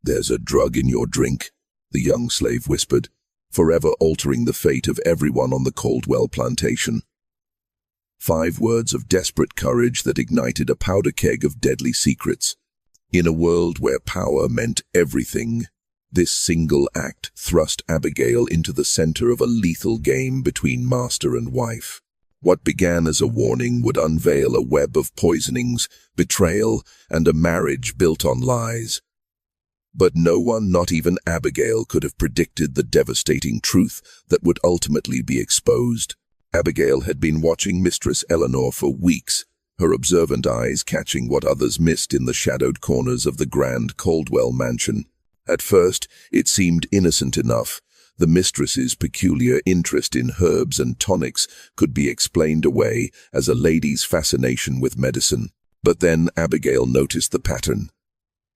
"There's a drug in your drink," the young slave whispered, forever altering the fate of everyone on the Caldwell plantation. 5 words of desperate courage that ignited a powder keg of deadly secrets. In a world where power meant everything, this single act thrust Abigail into the center of a lethal game between master and wife. What began as a warning would unveil a web of poisonings, betrayal, and a marriage built on lies. But no one, not even Abigail, could have predicted the devastating truth that would ultimately be exposed. Abigail had been watching Mistress Eleanor for weeks, her observant eyes catching what others missed in the shadowed corners of the grand Caldwell mansion. At first, it seemed innocent enough. The mistress's peculiar interest in herbs and tonics could be explained away as a lady's fascination with medicine. But then Abigail noticed the pattern.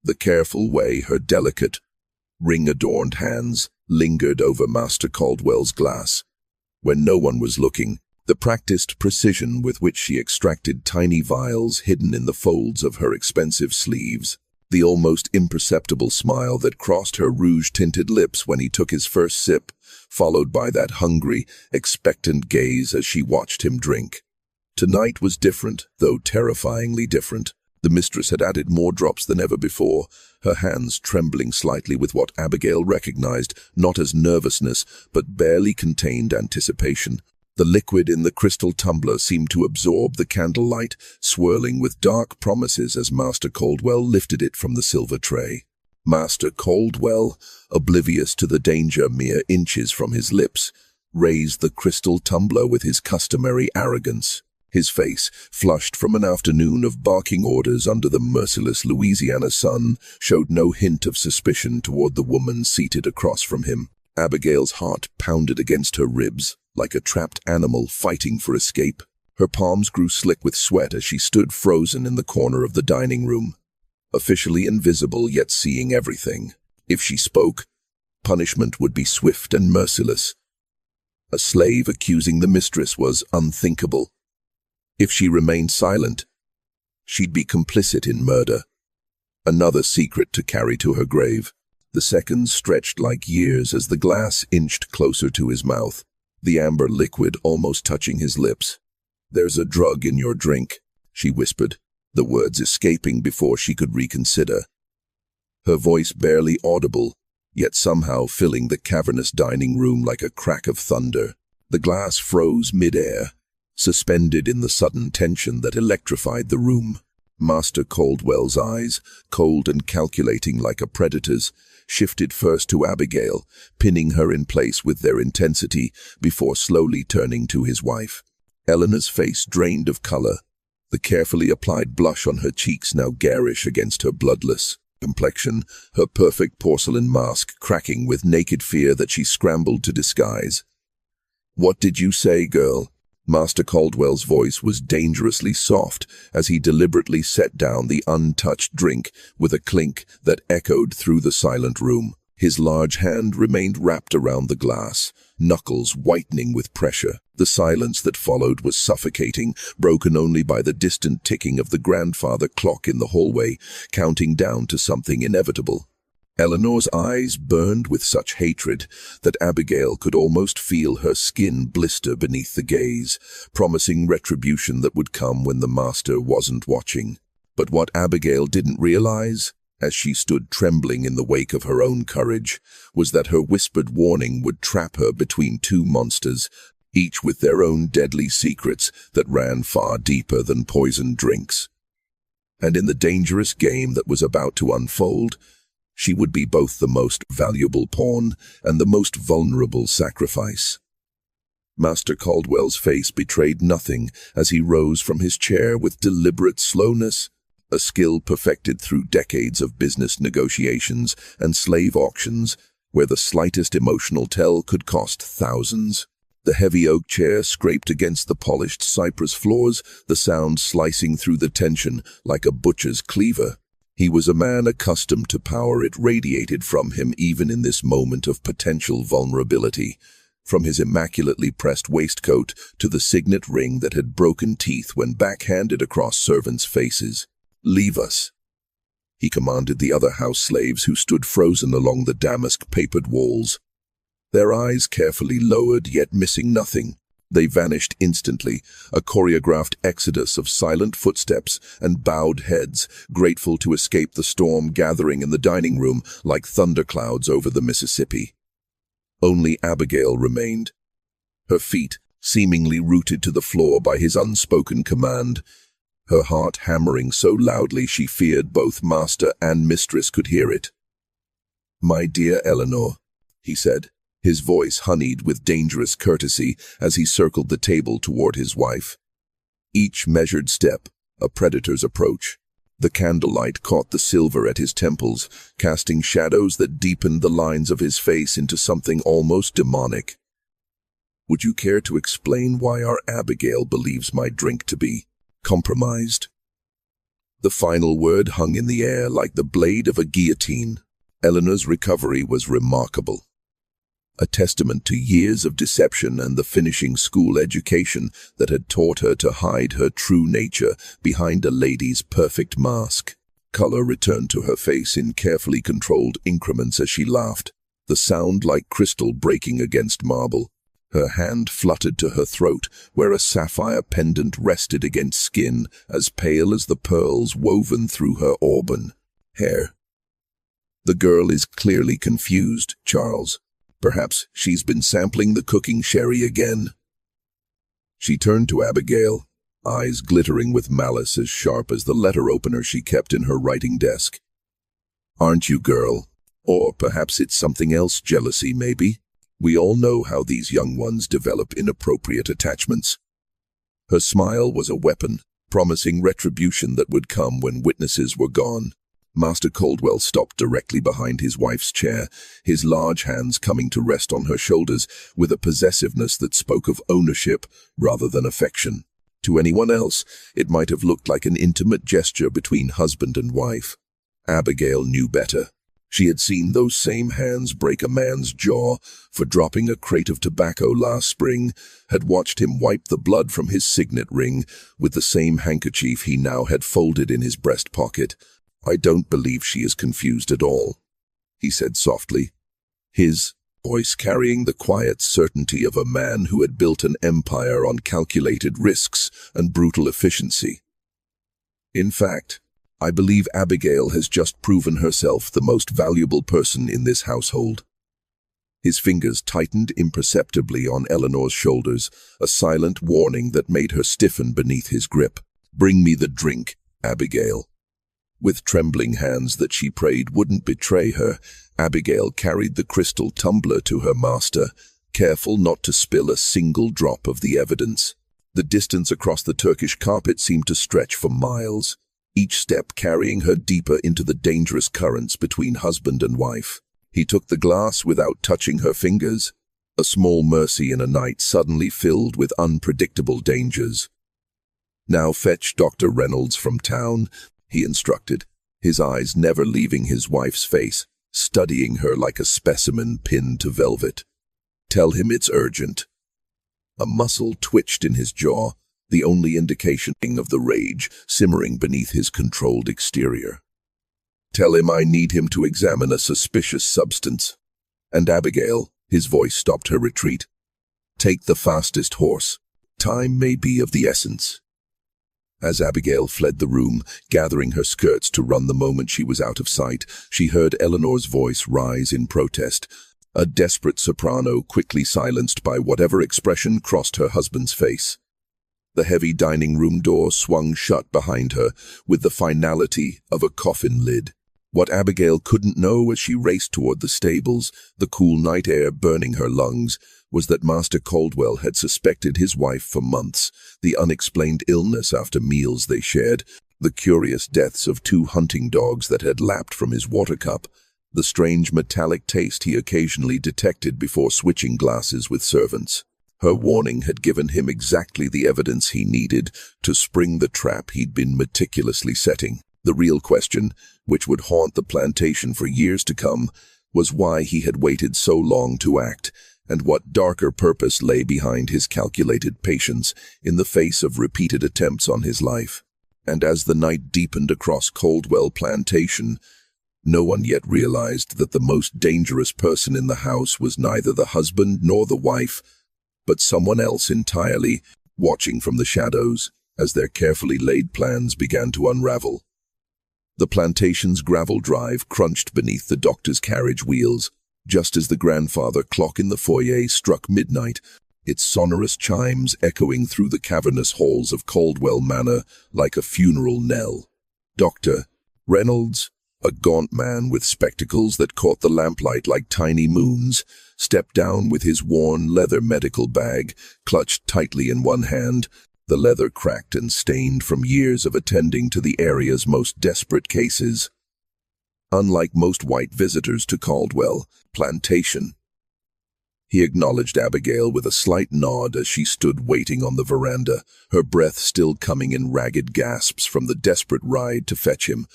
The careful way her delicate, ring-adorned hands lingered over Master Caldwell's glass. When no one was looking, the practiced precision with which she extracted tiny vials hidden in the folds of her expensive sleeves, the almost imperceptible smile that crossed her rouge-tinted lips when he took his first sip, followed by that hungry, expectant gaze as she watched him drink. Tonight was different, though terrifyingly different. The mistress had added more drops than ever before, her hands trembling slightly with what Abigail recognized not as nervousness, but barely contained anticipation. The liquid in the crystal tumbler seemed to absorb the candlelight, swirling with dark promises as Master Caldwell lifted it from the silver tray. Master Caldwell, oblivious to the danger mere inches from his lips, raised the crystal tumbler with his customary arrogance. His face, flushed from an afternoon of barking orders under the merciless Louisiana sun, showed no hint of suspicion toward the woman seated across from him. Abigail's heart pounded against her ribs, like a trapped animal fighting for escape. Her palms grew slick with sweat as she stood frozen in the corner of the dining room, officially invisible yet seeing everything. If she spoke, punishment would be swift and merciless. A slave accusing the mistress was unthinkable. If she remained silent, she'd be complicit in murder. Another secret to carry to her grave. The seconds stretched like years as the glass inched closer to his mouth, the amber liquid almost touching his lips. "There's a drug in your drink," she whispered, the words escaping before she could reconsider. Her voice barely audible, yet somehow filling the cavernous dining room like a crack of thunder. The glass froze mid-air, suspended in the sudden tension that electrified the room. Master Caldwell's eyes, cold and calculating like a predator's, shifted first to Abigail, pinning her in place with their intensity before slowly turning to his wife. Eleanor's face drained of color, the carefully applied blush on her cheeks now garish against her bloodless complexion, her perfect porcelain mask cracking with naked fear that she scrambled to disguise. "What did you say, girl?" Master Caldwell's voice was dangerously soft as he deliberately set down the untouched drink with a clink that echoed through the silent room. His large hand remained wrapped around the glass, knuckles whitening with pressure. The silence that followed was suffocating, broken only by the distant ticking of the grandfather clock in the hallway, counting down to something inevitable. Eleanor's eyes burned with such hatred that Abigail could almost feel her skin blister beneath the gaze, promising retribution that would come when the master wasn't watching. But what Abigail didn't realize, as she stood trembling in the wake of her own courage, was that her whispered warning would trap her between 2 monsters, each with their own deadly secrets that ran far deeper than poisoned drinks. And in the dangerous game that was about to unfold, she would be both the most valuable pawn and the most vulnerable sacrifice. Master Caldwell's face betrayed nothing as he rose from his chair with deliberate slowness, a skill perfected through decades of business negotiations and slave auctions, where the slightest emotional tell could cost thousands. The heavy oak chair scraped against the polished cypress floors, the sound slicing through the tension like a butcher's cleaver. He was a man accustomed to power. It radiated from him even in this moment of potential vulnerability, from his immaculately pressed waistcoat to the signet ring that had broken teeth when backhanded across servants' faces. "Leave us," he commanded the other house slaves who stood frozen along the damask-papered walls. Their eyes carefully lowered, yet missing nothing. They vanished instantly, a choreographed exodus of silent footsteps and bowed heads, grateful to escape the storm gathering in the dining room like thunderclouds over the Mississippi. Only Abigail remained, her feet seemingly rooted to the floor by his unspoken command, her heart hammering so loudly she feared both master and mistress could hear it. "My dear Eleanor," he said, his voice honeyed with dangerous courtesy as he circled the table toward his wife. Each measured step, a predator's approach. The candlelight caught the silver at his temples, casting shadows that deepened the lines of his face into something almost demonic. "Would you care to explain why our Abigail believes my drink to be compromised?" The final word hung in the air like the blade of a guillotine. Eleanor's recovery was remarkable, a testament to years of deception and the finishing school education that had taught her to hide her true nature behind a lady's perfect mask. Color returned to her face in carefully controlled increments as she laughed, the sound like crystal breaking against marble. Her hand fluttered to her throat, where a sapphire pendant rested against skin as pale as the pearls woven through her auburn hair. "The girl is clearly confused, Charles. Perhaps she's been sampling the cooking sherry again." She turned to Abigail, eyes glittering with malice as sharp as the letter opener she kept in her writing desk. "Aren't you, girl? Or perhaps it's something else, jealousy maybe? We all know how these young ones develop inappropriate attachments." Her smile was a weapon, promising retribution that would come when witnesses were gone. Master Caldwell stopped directly behind his wife's chair, his large hands coming to rest on her shoulders with a possessiveness that spoke of ownership rather than affection. To anyone else, it might have looked like an intimate gesture between husband and wife. Abigail knew better. She had seen those same hands break a man's jaw for dropping a crate of tobacco last spring, had watched him wipe the blood from his signet ring with the same handkerchief he now had folded in his breast pocket. "I don't believe she is confused at all," he said softly, his voice carrying the quiet certainty of a man who had built an empire on calculated risks and brutal efficiency. "In fact, I believe Abigail has just proven herself the most valuable person in this household." His fingers tightened imperceptibly on Eleanor's shoulders, a silent warning that made her stiffen beneath his grip. "Bring me the drink, Abigail." With trembling hands that she prayed wouldn't betray her, Abigail carried the crystal tumbler to her master, careful not to spill a single drop of the evidence. The distance across the Turkish carpet seemed to stretch for miles, each step carrying her deeper into the dangerous currents between husband and wife. He took the glass without touching her fingers, a small mercy in a night suddenly filled with unpredictable dangers. "Now fetch Dr. Reynolds from town," he instructed, his eyes never leaving his wife's face, studying her like a specimen pinned to velvet. "Tell him it's urgent." A muscle twitched in his jaw, the only indication of the rage simmering beneath his controlled exterior. "Tell him I need him to examine a suspicious substance." And Abigail, his voice stopped her retreat. "Take the fastest horse. Time may be of the essence." As Abigail fled the room, gathering her skirts to run the moment she was out of sight, she heard Eleanor's voice rise in protest, a desperate soprano quickly silenced by whatever expression crossed her husband's face. The heavy dining room door swung shut behind her with the finality of a coffin lid. What Abigail couldn't know as she raced toward the stables, the cool night air burning her lungs, was that Master Caldwell had suspected his wife for months, the unexplained illness after meals they shared, the curious deaths of 2 hunting dogs that had lapped from his water cup, the strange metallic taste he occasionally detected before switching glasses with servants. Her warning had given him exactly the evidence he needed to spring the trap he'd been meticulously setting. The real question, which would haunt the plantation for years to come, was why he had waited so long to act, and what darker purpose lay behind his calculated patience in the face of repeated attempts on his life. and as the night deepened across Caldwell Plantation, no one yet realized that the most dangerous person in the house was neither the husband nor the wife, but someone else entirely, watching from the shadows as their carefully laid plans began to unravel. The plantation's gravel drive crunched beneath the doctor's carriage wheels, just as the grandfather clock in the foyer struck midnight, its sonorous chimes echoing through the cavernous halls of Caldwell Manor like a funeral knell. Dr. Reynolds, a gaunt man with spectacles that caught the lamplight like tiny moons, stepped down with his worn leather medical bag clutched tightly in one hand, the leather cracked and stained from years of attending to the area's most desperate cases. Unlike most white visitors to Caldwell Plantation, he acknowledged Abigail with a slight nod as she stood waiting on the veranda, her breath still coming in ragged gasps from the desperate ride to fetch him,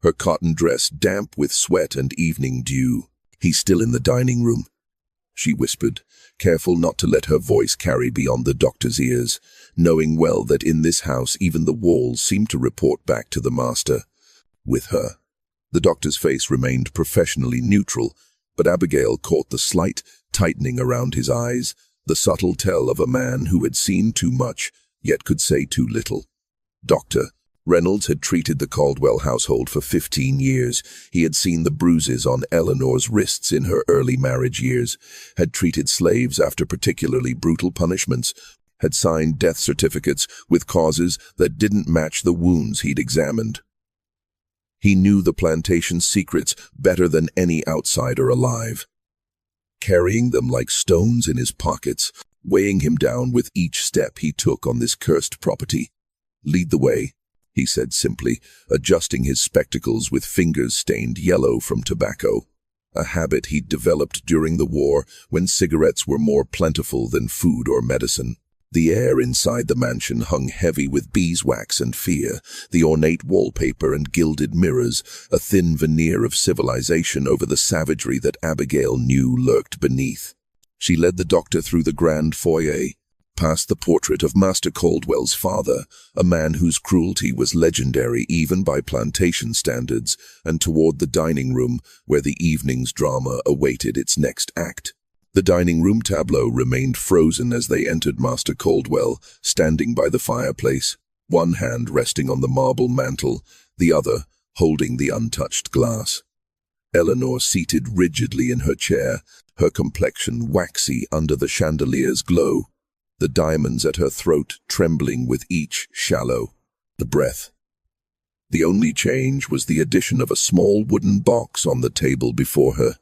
her cotton dress damp with sweat and evening dew. "He's still in the dining room," she whispered, careful not to let her voice carry beyond the doctor's ears, knowing well that in this house even the walls seemed to report back to the master. With her. The doctor's face remained professionally neutral, but Abigail caught the slight tightening around his eyes, the subtle tell of a man who had seen too much, yet could say too little. Dr. Reynolds had treated the Caldwell household for 15 years. He had seen the bruises on Eleanor's wrists in her early marriage years, had treated slaves after particularly brutal punishments, had signed death certificates with causes that didn't match the wounds he'd examined. He knew the plantation's secrets better than any outsider alive, carrying them like stones in his pockets, weighing him down with each step he took on this cursed property. "Lead the way," he said simply, adjusting his spectacles with fingers stained yellow from tobacco, a habit he'd developed during the war when cigarettes were more plentiful than food or medicine. The air inside the mansion hung heavy with beeswax and fear, the ornate wallpaper and gilded mirrors, a thin veneer of civilization over the savagery that Abigail knew lurked beneath. She led the doctor through the grand foyer, past the portrait of Master Caldwell's father, a man whose cruelty was legendary even by plantation standards, and toward the dining room where the evening's drama awaited its next act. The dining room tableau remained frozen as they entered Master Caldwell, standing by the fireplace, one hand resting on the marble mantel, the other holding the untouched glass. Eleanor seated rigidly in her chair, her complexion waxy under the chandelier's glow, the diamonds at her throat trembling with each shallow breath. The only change was the addition of a small wooden box on the table before her,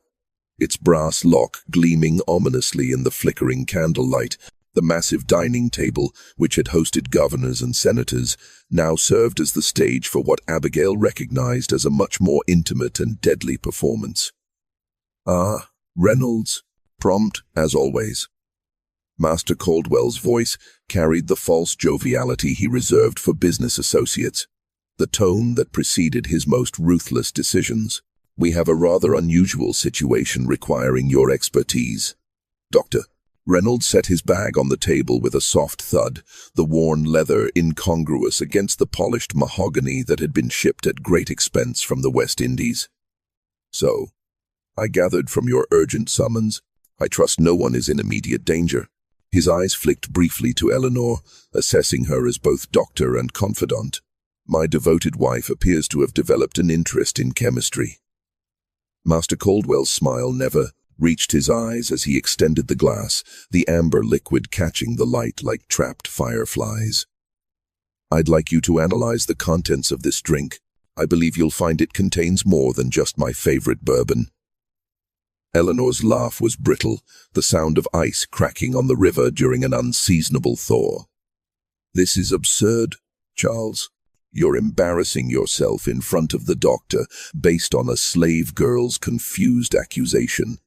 its brass lock gleaming ominously in the flickering candlelight. The massive dining table, which had hosted governors and senators, now served as the stage for what Abigail recognized as a much more intimate and deadly performance. "Ah, Reynolds," prompt as always. Master Caldwell's voice carried the false joviality he reserved for business associates, the tone that preceded his most ruthless decisions. "We have a rather unusual situation requiring your expertise." Dr. Reynolds set his bag on the table with a soft thud, the worn leather incongruous against the polished mahogany that had been shipped at great expense from the West Indies. "So, I gathered from your urgent summons, I trust no one is in immediate danger." His eyes flicked briefly to Eleanor, assessing her as both doctor and confidant. "My devoted wife appears to have developed an interest in chemistry." Master Caldwell's smile never reached his eyes as he extended the glass, the amber liquid catching the light like trapped fireflies. "I'd like you to analyze the contents of this drink. I believe you'll find it contains more than just my favorite bourbon." Eleanor's laugh was brittle, the sound of ice cracking on the river during an unseasonable thaw. "This is absurd, Charles. You're embarrassing yourself in front of the doctor based on a slave girl's confused accusation."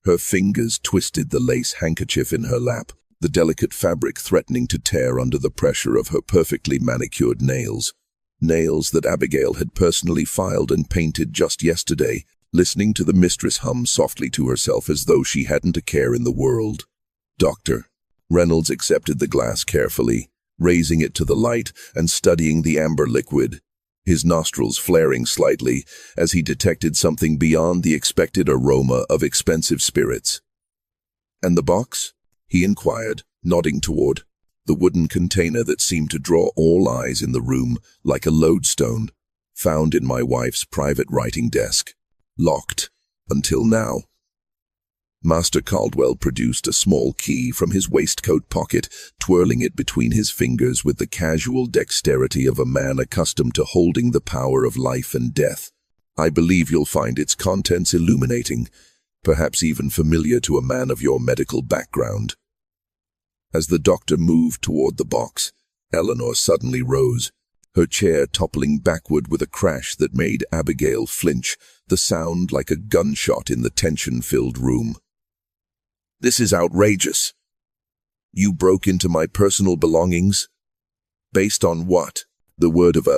Her fingers twisted the lace handkerchief in her lap, the delicate fabric threatening to tear under the pressure of her perfectly manicured nails. Nails that Abigail had personally filed and painted just yesterday, listening to the mistress hum softly to herself as though she hadn't a care in the world. Dr. Reynolds accepted the glass carefully, raising it to the light and studying the amber liquid, his nostrils flaring slightly as he detected something beyond the expected aroma of expensive spirits. "And the box?" he inquired, nodding toward the wooden container that seemed to draw all eyes in the room like a lodestone, found in my wife's private writing desk. "Locked. Until now." Master Caldwell produced a small key from his waistcoat pocket, twirling it between his fingers with the casual dexterity of a man accustomed to holding the power of life and death. "I believe you'll find its contents illuminating, perhaps even familiar to a man of your medical background." As the doctor moved toward the box, Eleanor suddenly rose, her chair toppling backward with a crash that made Abigail flinch, the sound like a gunshot in the tension-filled room. "This is outrageous. You broke into my personal belongings? Based on what?" The word of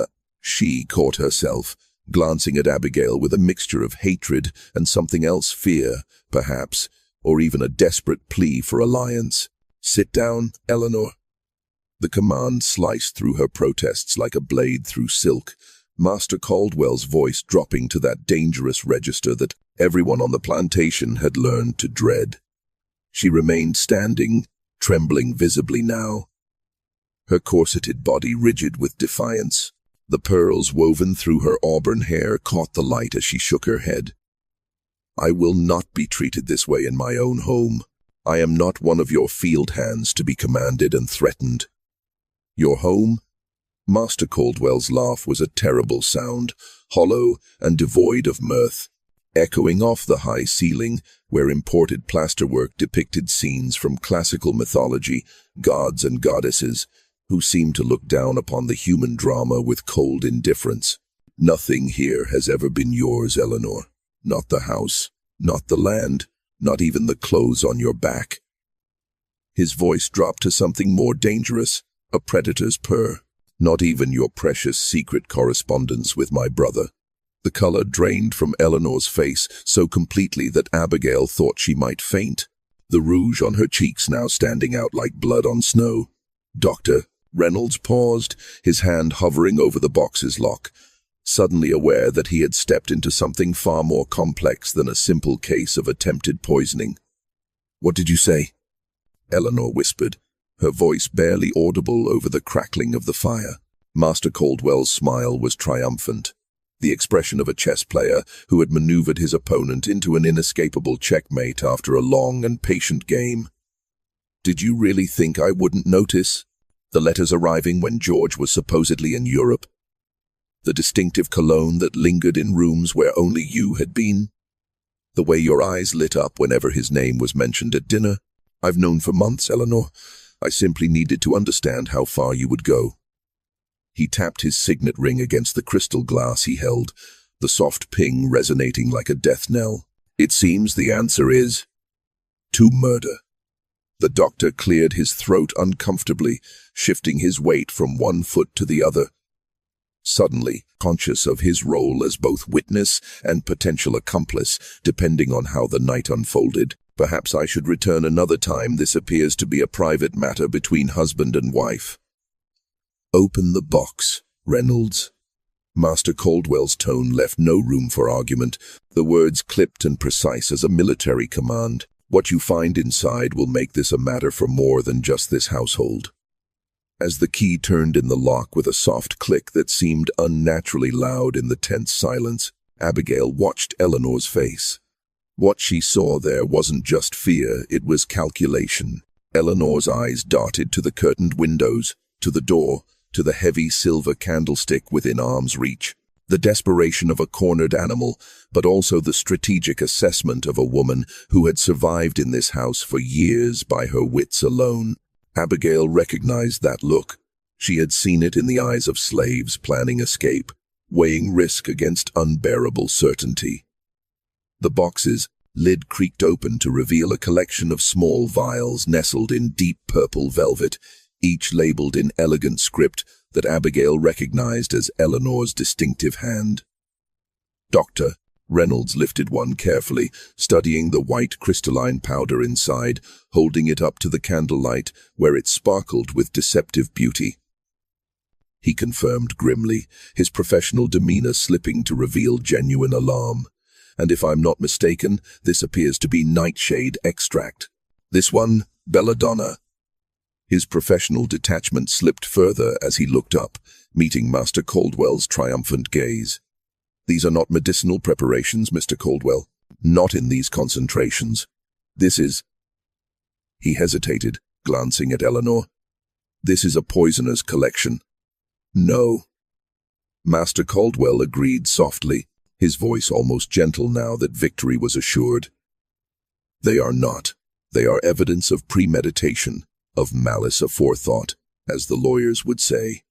she caught herself, glancing at Abigail with a mixture of hatred and something else, fear, perhaps, or even a desperate plea for alliance. "Sit down, Eleanor." The command sliced through her protests like a blade through silk, Master Caldwell's voice dropping to that dangerous register that everyone on the plantation had learned to dread. She remained standing, trembling visibly now, her corseted body rigid with defiance. The pearls woven through her auburn hair caught the light as she shook her head. "I will not be treated this way in my own home. I am not one of your field hands to be commanded and threatened." "Your home?" Master Caldwell's laugh was a terrible sound, hollow and devoid of mirth, echoing off the high ceiling where imported plasterwork depicted scenes from classical mythology, gods and goddesses who seemed to look down upon the human drama with cold indifference. "Nothing here has ever been yours, Eleanor. Not the house, not the land, not even the clothes on your back." His voice dropped to something more dangerous, a predator's purr. "Not even your precious secret correspondence with my brother." The color drained from Eleanor's face so completely that Abigail thought she might faint, the rouge on her cheeks now standing out like blood on snow. "Doctor," Reynolds paused, his hand hovering over the box's lock, suddenly aware that he had stepped into something far more complex than a simple case of attempted poisoning. "What did you say?" Eleanor whispered, her voice barely audible over the crackling of the fire. Master Caldwell's smile was triumphant, the expression of a chess player who had maneuvered his opponent into an inescapable checkmate after a long and patient game. "Did you really think I wouldn't notice? The letters arriving when George was supposedly in Europe? The distinctive cologne that lingered in rooms where only you had been? The way your eyes lit up whenever his name was mentioned at dinner? I've known for months, Eleanor. I simply needed to understand how far you would go." He tapped his signet ring against the crystal glass he held, the soft ping resonating like a death knell. "It seems the answer is to murder." The doctor cleared his throat uncomfortably, shifting his weight from one foot to the other. Suddenly, conscious of his role as both witness and potential accomplice, depending on how the night unfolded. "Perhaps I should return another time. This appears to be a private matter between husband and wife." "Open the box, Reynolds." Master Caldwell's tone left no room for argument, the words clipped and precise as a military command. "What you find inside will make this a matter for more than just this household." As the key turned in the lock with a soft click that seemed unnaturally loud in the tense silence, Abigail watched Eleanor's face. What she saw there wasn't just fear, it was calculation. Eleanor's eyes darted to the curtained windows, to the door, to the heavy silver candlestick within arm's reach. The desperation of a cornered animal, but also the strategic assessment of a woman who had survived in this house for years by her wits alone. Abigail recognized that look. She had seen it in the eyes of slaves planning escape, weighing risk against unbearable certainty. The box's lid creaked open to reveal a collection of small vials nestled in deep purple velvet, each labeled in elegant script that Abigail recognized as Eleanor's distinctive hand. "Doctor," Reynolds lifted one carefully, studying the white crystalline powder inside, holding it up to the candlelight, where it sparkled with deceptive beauty. He confirmed grimly, his professional demeanor slipping to reveal genuine alarm. And if I'm not mistaken, this appears to be nightshade extract. This one, belladonna. His professional detachment slipped further as he looked up, meeting Master Caldwell's triumphant gaze. These are not medicinal preparations, Mr. Caldwell. Not in these concentrations. This is... He hesitated, glancing at Eleanor. This is a poisoner's collection. No. Master Caldwell agreed softly, his voice almost gentle now that victory was assured. They are not. They are evidence of premeditation, of malice aforethought, as the lawyers would say.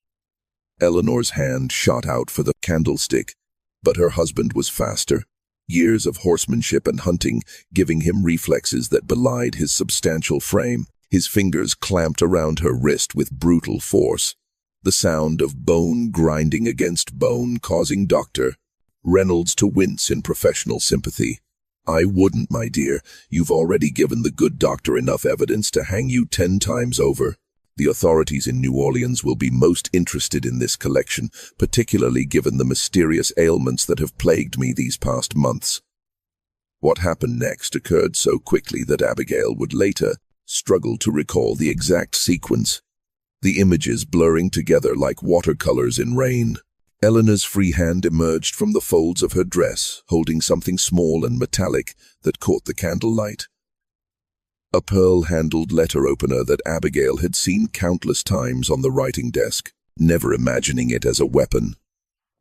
Eleanor's hand shot out for the candlestick, but her husband was faster, years of horsemanship and hunting giving him reflexes that belied his substantial frame. His fingers clamped around her wrist with brutal force, the sound of bone grinding against bone causing Dr. Reynolds to wince in professional sympathy. I wouldn't, my dear. You've already given the good doctor enough evidence to hang you 10 times over. The authorities in New Orleans will be most interested in this collection, particularly given the mysterious ailments that have plagued me these past months. What happened next occurred so quickly that Abigail would later struggle to recall the exact sequence, the images blurring together like watercolors in rain. Eleanor's free hand emerged from the folds of her dress, holding something small and metallic that caught the candlelight. A pearl-handled letter opener that Abigail had seen countless times on the writing desk, never imagining it as a weapon.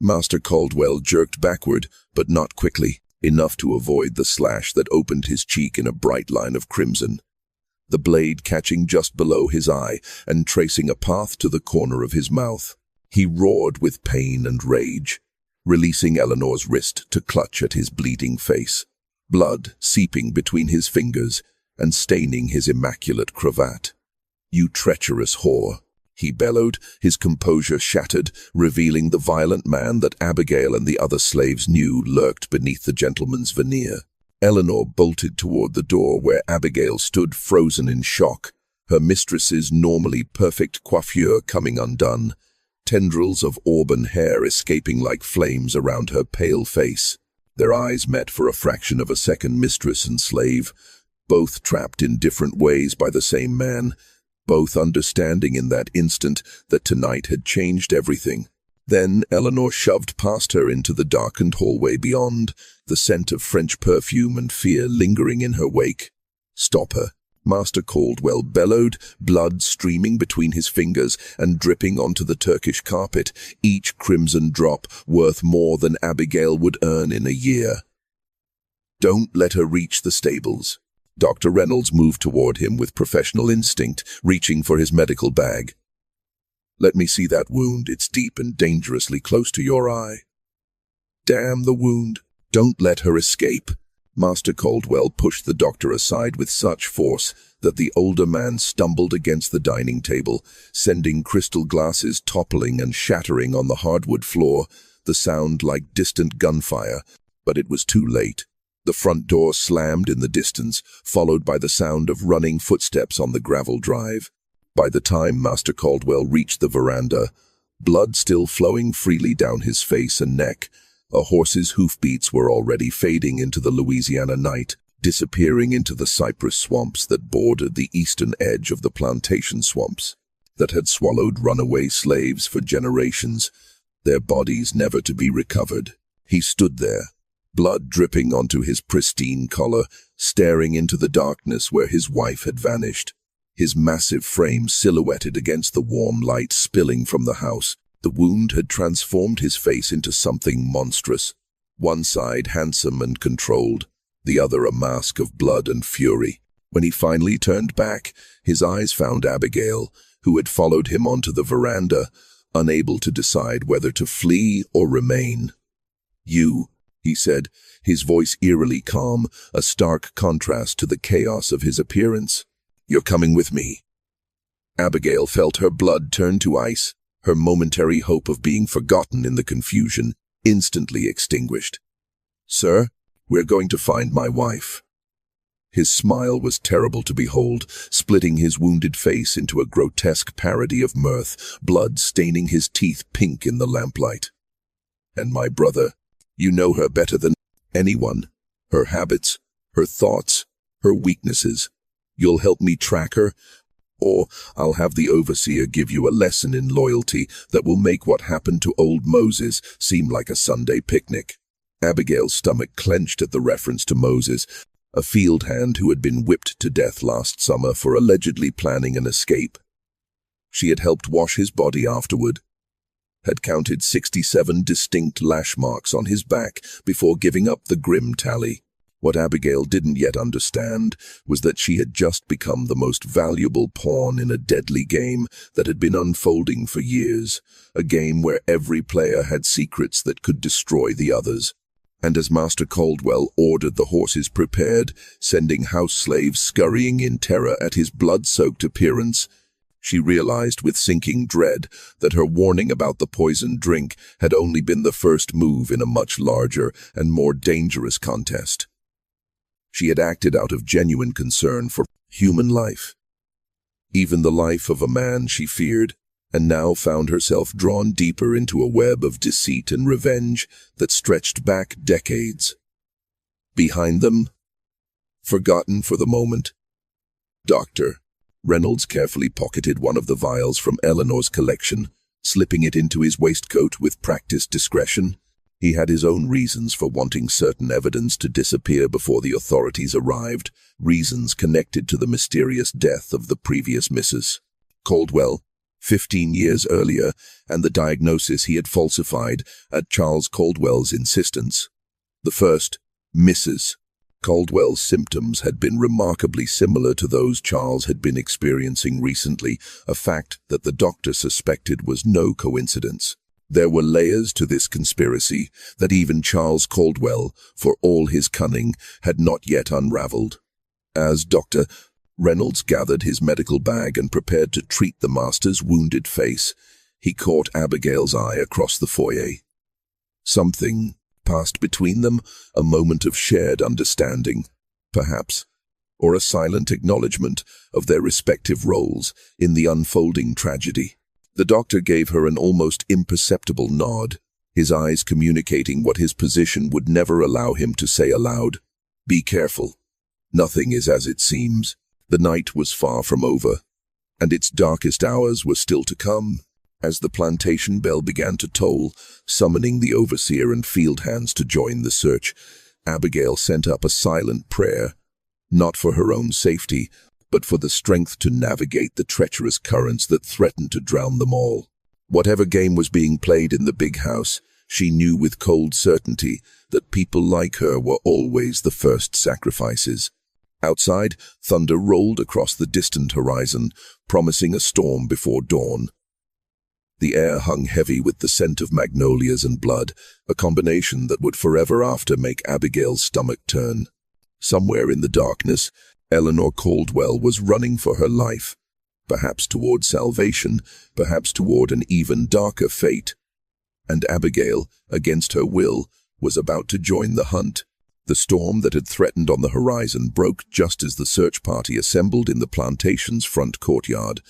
Master Caldwell jerked backward, but not quickly, enough to avoid the slash that opened his cheek in a bright line of crimson, the blade catching just below his eye and tracing a path to the corner of his mouth. He roared with pain and rage, releasing Eleanor's wrist to clutch at his bleeding face, blood seeping between his fingers and staining his immaculate cravat. You treacherous whore, he bellowed, his composure shattered, revealing the violent man that Abigail and the other slaves knew lurked beneath the gentleman's veneer. Eleanor bolted toward the door where Abigail stood frozen in shock, her mistress's normally perfect coiffure coming undone, tendrils of auburn hair escaping like flames around her pale face. Their eyes met for a fraction of a second, mistress and slave, both trapped in different ways by the same man, both understanding in that instant that tonight had changed everything. Then Eleanor shoved past her into the darkened hallway beyond, the scent of French perfume and fear lingering in her wake. Stop her, Master Caldwell bellowed, blood streaming between his fingers and dripping onto the Turkish carpet, each crimson drop worth more than Abigail would earn in a year. Don't let her reach the stables. Dr. Reynolds moved toward him with professional instinct, reaching for his medical bag. Let me see that wound. It's deep and dangerously close to your eye. Damn the wound. Don't let her escape. Master Caldwell pushed the doctor aside with such force that the older man stumbled against the dining table, sending crystal glasses toppling and shattering on the hardwood floor, the sound like distant gunfire. But it was too late. The front door slammed in the distance, followed by the sound of running footsteps on the gravel drive. By the time Master Caldwell reached the veranda, blood still flowing freely down his face and neck, a horse's hoofbeats were already fading into the Louisiana night, disappearing into the cypress swamps that bordered the eastern edge of the plantation swamps that had swallowed runaway slaves for generations, their bodies never to be recovered. He stood there, blood dripping onto his pristine collar, staring into the darkness where his wife had vanished, his massive frame silhouetted against the warm light spilling from the house. The wound had transformed his face into something monstrous, one side handsome and controlled, the other a mask of blood and fury. When he finally turned back, his eyes found Abigail, who had followed him onto the veranda, unable to decide whether to flee or remain. You, he said, his voice eerily calm, a stark contrast to the chaos of his appearance. You're coming with me. Abigail felt her blood turn to ice, her momentary hope of being forgotten in the confusion instantly extinguished. "Sir, we're going to find my wife." His smile was terrible to behold, splitting his wounded face into a grotesque parody of mirth, blood staining his teeth pink in the lamplight. "And my brother, you know her better than anyone. Her habits, her thoughts, her weaknesses. You'll help me track her, or I'll have the overseer give you a lesson in loyalty that will make what happened to old Moses seem like a Sunday picnic." Abigail's stomach clenched at the reference to Moses, a field hand who had been whipped to death last summer for allegedly planning an escape. She had helped wash his body afterward, had counted 67 distinct lash marks on his back before giving up the grim tally. What Abigail didn't yet understand was that she had just become the most valuable pawn in a deadly game that had been unfolding for years, a game where every player had secrets that could destroy the others. And as Master Caldwell ordered the horses prepared, sending house slaves scurrying in terror at his blood-soaked appearance, she realized with sinking dread that her warning about the poisoned drink had only been the first move in a much larger and more dangerous contest. She had acted out of genuine concern for human life, even the life of a man she feared, and now found herself drawn deeper into a web of deceit and revenge that stretched back decades. Behind them, forgotten for the moment, Dr. Reynolds carefully pocketed one of the vials from Eleanor's collection, slipping it into his waistcoat with practiced discretion. He had his own reasons for wanting certain evidence to disappear before the authorities arrived, reasons connected to the mysterious death of the previous Mrs. Caldwell, 15 years earlier, and the diagnosis he had falsified at Charles Caldwell's insistence. The first, Mrs. Caldwell's symptoms had been remarkably similar to those Charles had been experiencing recently, a fact that the doctor suspected was no coincidence. There were layers to this conspiracy that even Charles Caldwell, for all his cunning, had not yet unraveled. As Dr. Reynolds gathered his medical bag and prepared to treat the master's wounded face, he caught Abigail's eye across the foyer. Something passed between them, a moment of shared understanding, perhaps, or a silent acknowledgement of their respective roles in the unfolding tragedy. The doctor gave her an almost imperceptible nod, his eyes communicating what his position would never allow him to say aloud. "Be careful. Nothing is as it seems." The night was far from over, and its darkest hours were still to come. As the plantation bell began to toll, summoning the overseer and field hands to join the search, Abigail sent up a silent prayer, not for her own safety, but for the strength to navigate the treacherous currents that threatened to drown them all. Whatever game was being played in the big house, she knew with cold certainty that people like her were always the first sacrifices. Outside, thunder rolled across the distant horizon, promising a storm before dawn. The air hung heavy with the scent of magnolias and blood, a combination that would forever after make Abigail's stomach turn. Somewhere in the darkness, Eleanor Caldwell was running for her life, perhaps toward salvation, perhaps toward an even darker fate. And Abigail, against her will, was about to join the hunt. The storm that had threatened on the horizon broke just as the search party assembled in the plantation's front courtyard.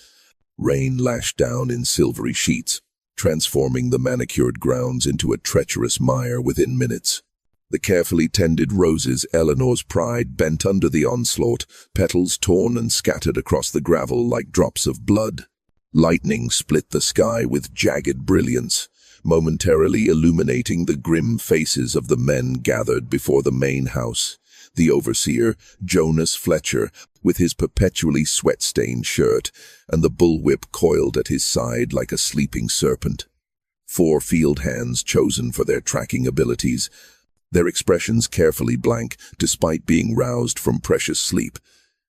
Rain lashed down in silvery sheets, transforming the manicured grounds into a treacherous mire within minutes. The carefully tended roses, Eleanor's pride, bent under the onslaught, petals torn and scattered across the gravel like drops of blood. Lightning split the sky with jagged brilliance, momentarily illuminating the grim faces of the men gathered before the main house. The overseer, Jonas Fletcher, with his perpetually sweat-stained shirt, and the bullwhip coiled at his side like a sleeping serpent. 4 field hands chosen for their tracking abilities, their expressions carefully blank despite being roused from precious sleep,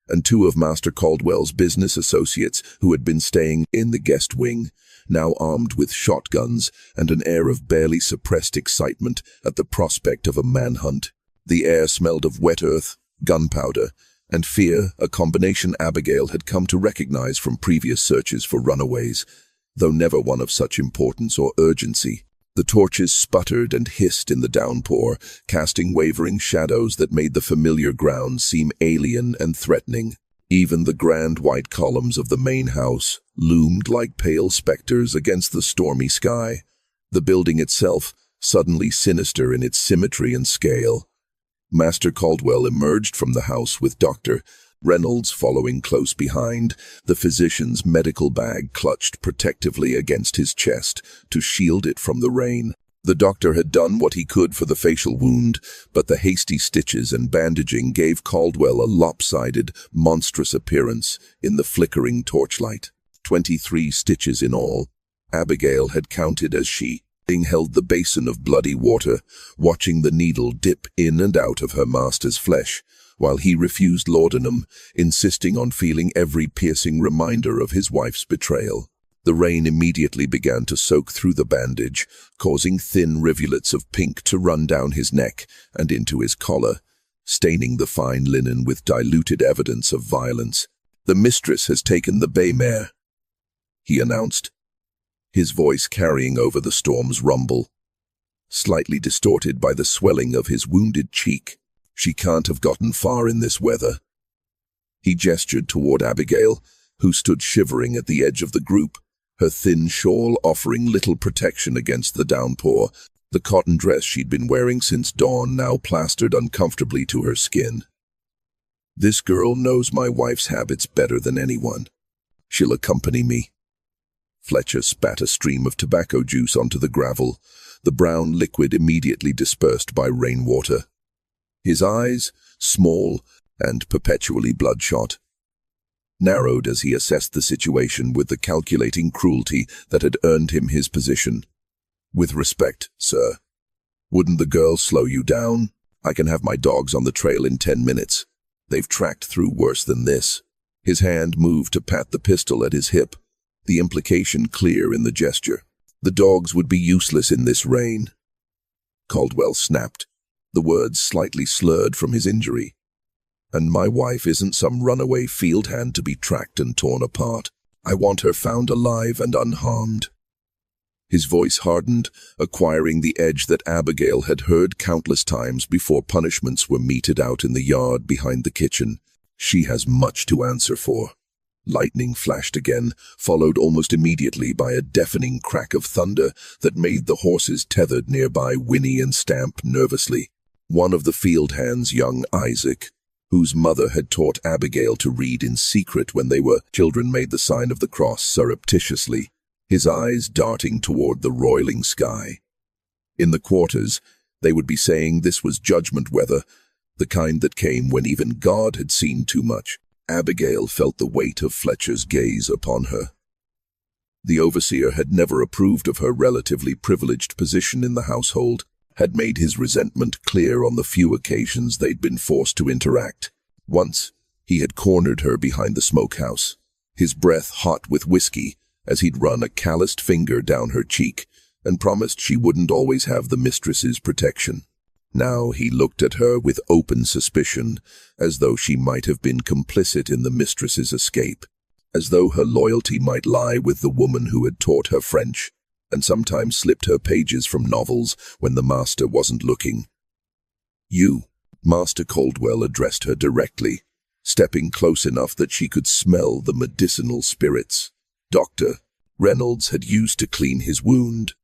and 2 of Master Caldwell's business associates who had been staying in the guest wing, now armed with shotguns and an air of barely suppressed excitement at the prospect of a manhunt. The air smelled of wet earth, gunpowder, and fear, a combination Abigail had come to recognize from previous searches for runaways, though never one of such importance or urgency. The torches sputtered and hissed in the downpour, casting wavering shadows that made the familiar ground seem alien and threatening. Even the grand white columns of the main house loomed like pale specters against the stormy sky, the building itself suddenly sinister in its symmetry and scale. Master Caldwell emerged from the house with Dr. Reynolds following close behind, the physician's medical bag clutched protectively against his chest to shield it from the rain. The doctor had done what he could for the facial wound, but the hasty stitches and bandaging gave Caldwell a lopsided, monstrous appearance in the flickering torchlight. 23 stitches in all. Abigail had counted as she held the basin of bloody water, watching the needle dip in and out of her master's flesh, while he refused laudanum, insisting on feeling every piercing reminder of his wife's betrayal. The rain immediately began to soak through the bandage, causing thin rivulets of pink to run down his neck and into his collar, staining the fine linen with diluted evidence of violence. "The mistress has taken the bay mare," he announced, his voice carrying over the storm's rumble, slightly distorted by the swelling of his wounded cheek. "She can't have gotten far in this weather." He gestured toward Abigail, who stood shivering at the edge of the group, her thin shawl offering little protection against the downpour, the cotton dress she'd been wearing since dawn now plastered uncomfortably to her skin. "This girl knows my wife's habits better than anyone. She'll accompany me." Fletcher spat a stream of tobacco juice onto the gravel, the brown liquid immediately dispersed by rainwater. His eyes, small and perpetually bloodshot, narrowed as he assessed the situation with the calculating cruelty that had earned him his position. "With respect, sir. Wouldn't the girl slow you down? I can have my dogs on the trail in 10 minutes. They've tracked through worse than this." His hand moved to pat the pistol at his hip, the implication clear in the gesture. "The dogs would be useless in this rain." Caldwell snapped, the words slightly slurred from his injury. "And my wife isn't some runaway field hand to be tracked and torn apart. I want her found alive and unharmed." His voice hardened, acquiring the edge that Abigail had heard countless times before punishments were meted out in the yard behind the kitchen. "She has much to answer for." Lightning flashed again, followed almost immediately by a deafening crack of thunder that made the horses tethered nearby whinny and stamp nervously. One of the field hands, young Isaac, whose mother had taught Abigail to read in secret when they were children, made the sign of the cross surreptitiously, his eyes darting toward the roiling sky. In the quarters, they would be saying this was judgment weather, the kind that came when even God had seen too much. Abigail felt the weight of Fletcher's gaze upon her. The overseer had never approved of her relatively privileged position in the household, had made his resentment clear on the few occasions they'd been forced to interact. Once, he had cornered her behind the smokehouse, his breath hot with whiskey as he'd run a calloused finger down her cheek and promised she wouldn't always have the mistress's protection. Now he looked at her with open suspicion, as though she might have been complicit in the mistress's escape, as though her loyalty might lie with the woman who had taught her French, and sometimes slipped her pages from novels when the master wasn't looking. "You," Master Caldwell addressed her directly, stepping close enough that she could smell the medicinal spirits Dr. Reynolds had used to clean his wound.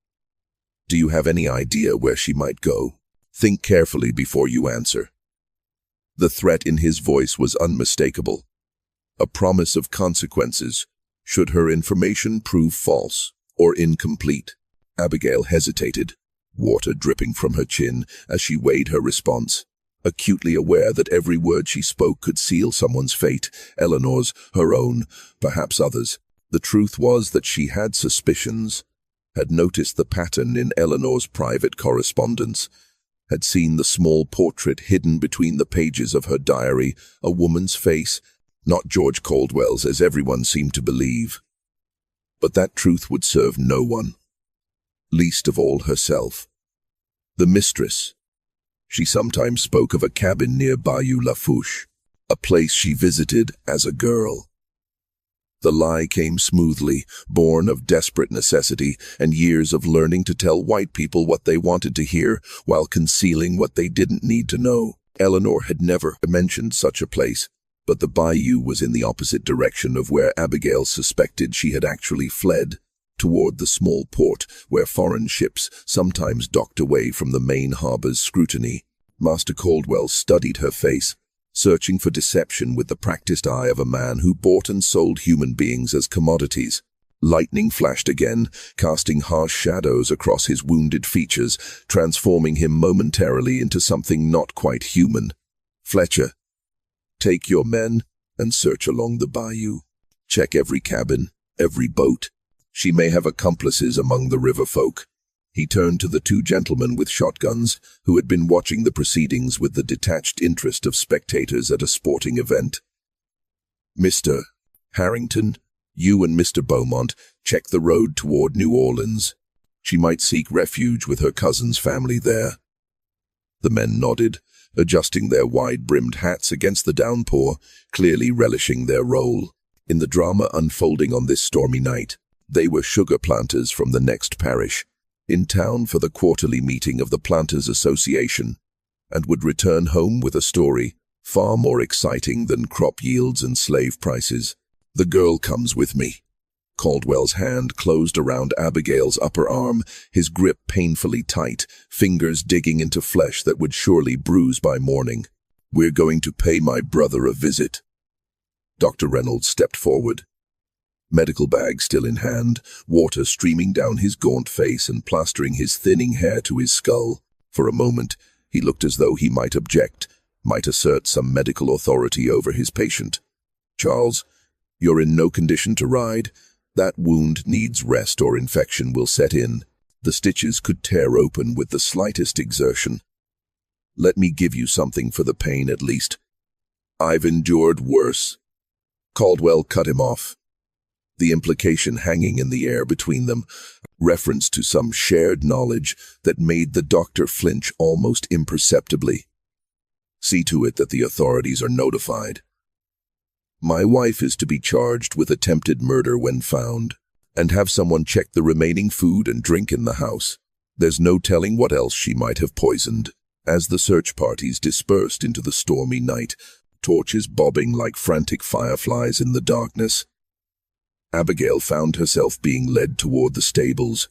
"Do you have any idea where she might go? Think carefully before you answer." The threat in his voice was unmistakable, a promise of consequences should her information prove false or incomplete. Abigail hesitated, water dripping from her chin as she weighed her response, acutely aware that every word she spoke could seal someone's fate, Eleanor's, her own, perhaps others. The truth was that she had suspicions, had noticed the pattern in Eleanor's private correspondence, had seen the small portrait hidden between the pages of her diary, a woman's face, not George Caldwell's as everyone seemed to believe. But that truth would serve no one, least of all herself. The mistress. She sometimes spoke of a cabin near Bayou Lavish, a place she visited as a girl. The lie came smoothly, born of desperate necessity and years of learning to tell white people what they wanted to hear while concealing what they didn't need to know. Eleanor had never mentioned such a place, but the bayou was in the opposite direction of where Abigail suspected she had actually fled, toward the small port where foreign ships sometimes docked away from the main harbor's scrutiny. Master Caldwell studied her face, searching for deception with the practiced eye of a man who bought and sold human beings as commodities. Lightning flashed again, casting harsh shadows across his wounded features, transforming him momentarily into something not quite human. "Fletcher, take your men and search along the bayou. Check every cabin, every boat. She may have accomplices among the river folk." He turned to the two gentlemen with shotguns, who had been watching the proceedings with the detached interest of spectators at a sporting event. "Mr. Harrington, you and Mr. Beaumont check the road toward New Orleans. She might seek refuge with her cousin's family there." The men nodded, adjusting their wide-brimmed hats against the downpour, clearly relishing their role. In the drama unfolding on this stormy night, they were sugar planters from the next parish, in town for the quarterly meeting of the Planters Association, and would return home with a story far more exciting than crop yields and slave prices. "The girl comes with me." Caldwell's hand closed around Abigail's upper arm, his grip painfully tight, fingers digging into flesh that would surely bruise by morning. "We're going to pay my brother a visit." Dr. Reynolds stepped forward, medical bag still in hand, water streaming down his gaunt face and plastering his thinning hair to his skull. For a moment, he looked as though he might object, might assert some medical authority over his patient. "Charles, you're in no condition to ride. That wound needs rest or infection will set in. The stitches could tear open with the slightest exertion. Let me give you something for the pain at least. I've endured worse." Caldwell cut him off, the implication hanging in the air between them, reference to some shared knowledge that made the doctor flinch almost imperceptibly. "See to it that the authorities are notified. My wife is to be charged with attempted murder when found, and have someone check the remaining food and drink in the house. There's no telling what else she might have poisoned." As the search parties dispersed into the stormy night, torches bobbing like frantic fireflies in the darkness, Abigail found herself being led toward the stables,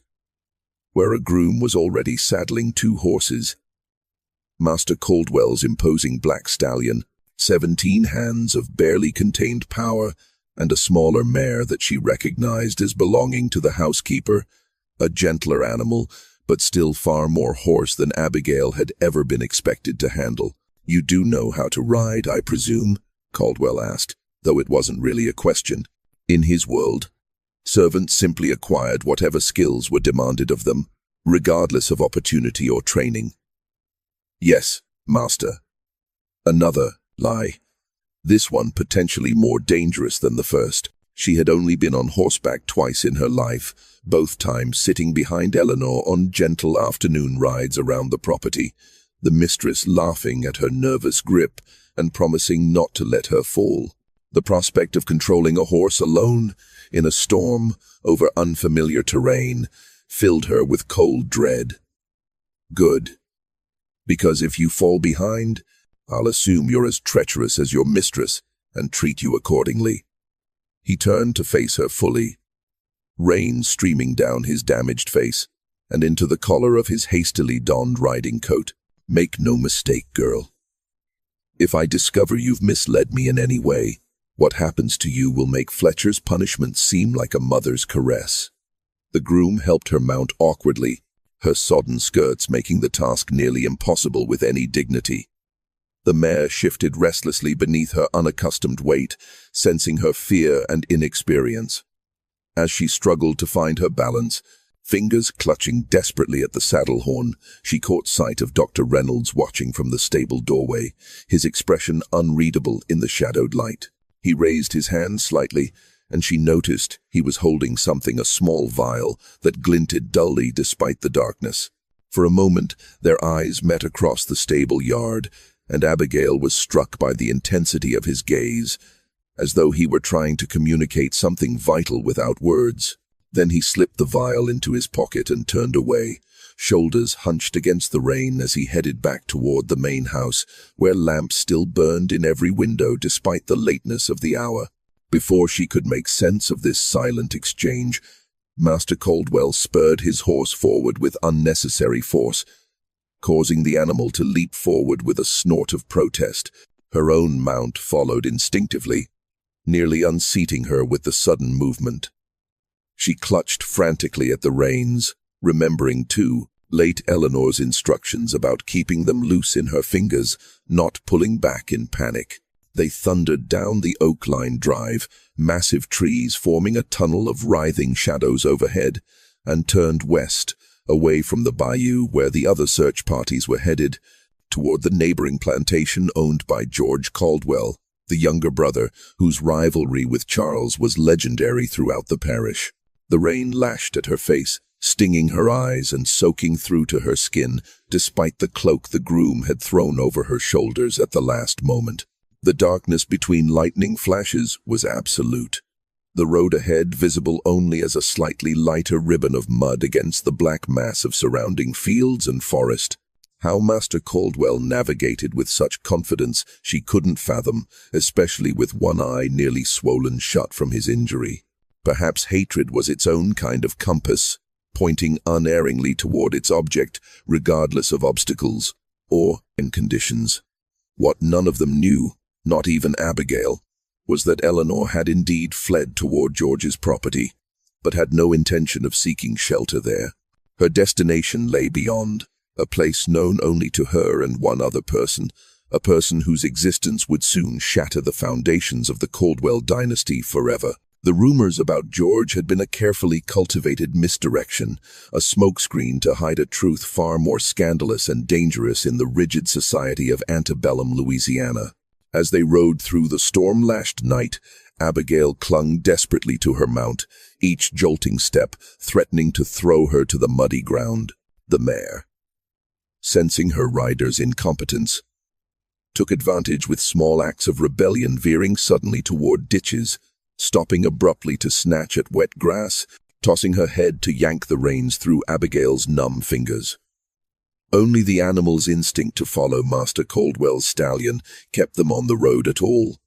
where a groom was already saddling 2 horses. Master Caldwell's imposing black stallion, 17 hands of barely contained power, and a smaller mare that she recognized as belonging to the housekeeper, a gentler animal, but still far more hoarse than Abigail had ever been expected to handle. "You do know how to ride, I presume?" Caldwell asked, though it wasn't really a question. In his world, servants simply acquired whatever skills were demanded of them, regardless of opportunity or training. "Yes, master." Another lie. This one potentially more dangerous than the first. She had only been on horseback twice in her life, both times sitting behind Eleanor on gentle afternoon rides around the property, the mistress laughing at her nervous grip and promising not to let her fall. The prospect of controlling a horse alone, in a storm, over unfamiliar terrain, filled her with cold dread. "Good. Because if you fall behind, I'll assume you're as treacherous as your mistress and treat you accordingly." He turned to face her fully, rain streaming down his damaged face and into the collar of his hastily donned riding coat. "Make no mistake, girl. If I discover you've misled me in any way, what happens to you will make Fletcher's punishment seem like a mother's caress." The groom helped her mount awkwardly, her sodden skirts making the task nearly impossible with any dignity. The mare shifted restlessly beneath her unaccustomed weight, sensing her fear and inexperience. As she struggled to find her balance, fingers clutching desperately at the saddle horn, she caught sight of Dr. Reynolds watching from the stable doorway, his expression unreadable in the shadowed light. He raised his hand slightly, and she noticed he was holding something, a small vial that glinted dully despite the darkness. For a moment, their eyes met across the stable yard, and Abigail was struck by the intensity of his gaze, as though he were trying to communicate something vital without words. Then he slipped the vial into his pocket and turned away, shoulders hunched against the rain as he headed back toward the main house, where lamps still burned in every window despite the lateness of the hour. Before she could make sense of this silent exchange, Master Caldwell spurred his horse forward with unnecessary force, causing the animal to leap forward with a snort of protest. Her own mount followed instinctively, nearly unseating her with the sudden movement. She clutched frantically at the reins, remembering, too, late Eleanor's instructions about keeping them loose in her fingers, not pulling back in panic. They thundered down the oak-lined drive, massive trees forming a tunnel of writhing shadows overhead, and turned west, away from the bayou where the other search parties were headed, toward the neighboring plantation owned by George Caldwell, the younger brother, whose rivalry with Charles was legendary throughout the parish. The rain lashed at her face, stinging her eyes and soaking through to her skin, despite the cloak the groom had thrown over her shoulders at the last moment. The darkness between lightning flashes was absolute. The road ahead visible only as a slightly lighter ribbon of mud against the black mass of surrounding fields and forest. How Master Caldwell navigated with such confidence she couldn't fathom, especially with one eye nearly swollen shut from his injury. Perhaps hatred was its own kind of compass, pointing unerringly toward its object, regardless of obstacles or conditions. What none of them knew, not even Abigail, was that Eleanor had indeed fled toward George's property, but had no intention of seeking shelter there. Her destination lay beyond, a place known only to her and one other person, a person whose existence would soon shatter the foundations of the Caldwell dynasty forever. The rumors about George had been a carefully cultivated misdirection, a smokescreen to hide a truth far more scandalous and dangerous in the rigid society of antebellum Louisiana. As they rode through the storm-lashed night, Abigail clung desperately to her mount, each jolting step threatening to throw her to the muddy ground. The mare, sensing her rider's incompetence, took advantage with small acts of rebellion, veering suddenly toward ditches, stopping abruptly to snatch at wet grass, tossing her head to yank the reins through Abigail's numb fingers. Only the animal's instinct to follow Master Caldwell's stallion kept them on the road at all.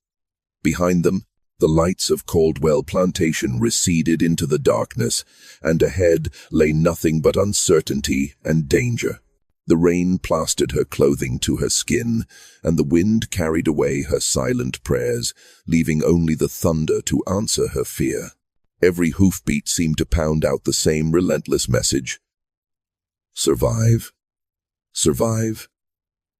Behind them, the lights of Caldwell Plantation receded into the darkness, and ahead lay nothing but uncertainty and danger. The rain plastered her clothing to her skin, and the wind carried away her silent prayers, leaving only the thunder to answer her fear. Every hoofbeat seemed to pound out the same relentless message. Survive. Survive.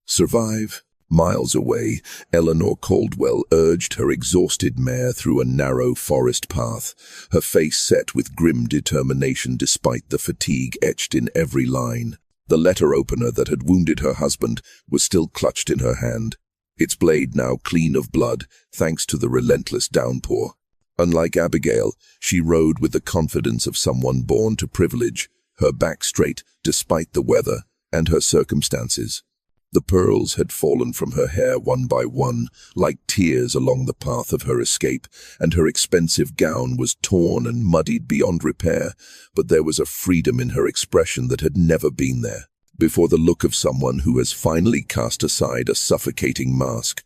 Survive. Miles away, Eleanor Caldwell urged her exhausted mare through a narrow forest path, her face set with grim determination despite the fatigue etched in every line. The letter opener that had wounded her husband was still clutched in her hand, its blade now clean of blood, thanks to the relentless downpour. Unlike Abigail, she rode with the confidence of someone born to privilege, her back straight despite the weather and her circumstances. The pearls had fallen from her hair one by one, like tears along the path of her escape, and her expensive gown was torn and muddied beyond repair, but there was a freedom in her expression that had never been there, before the look of someone who has finally cast aside a suffocating mask.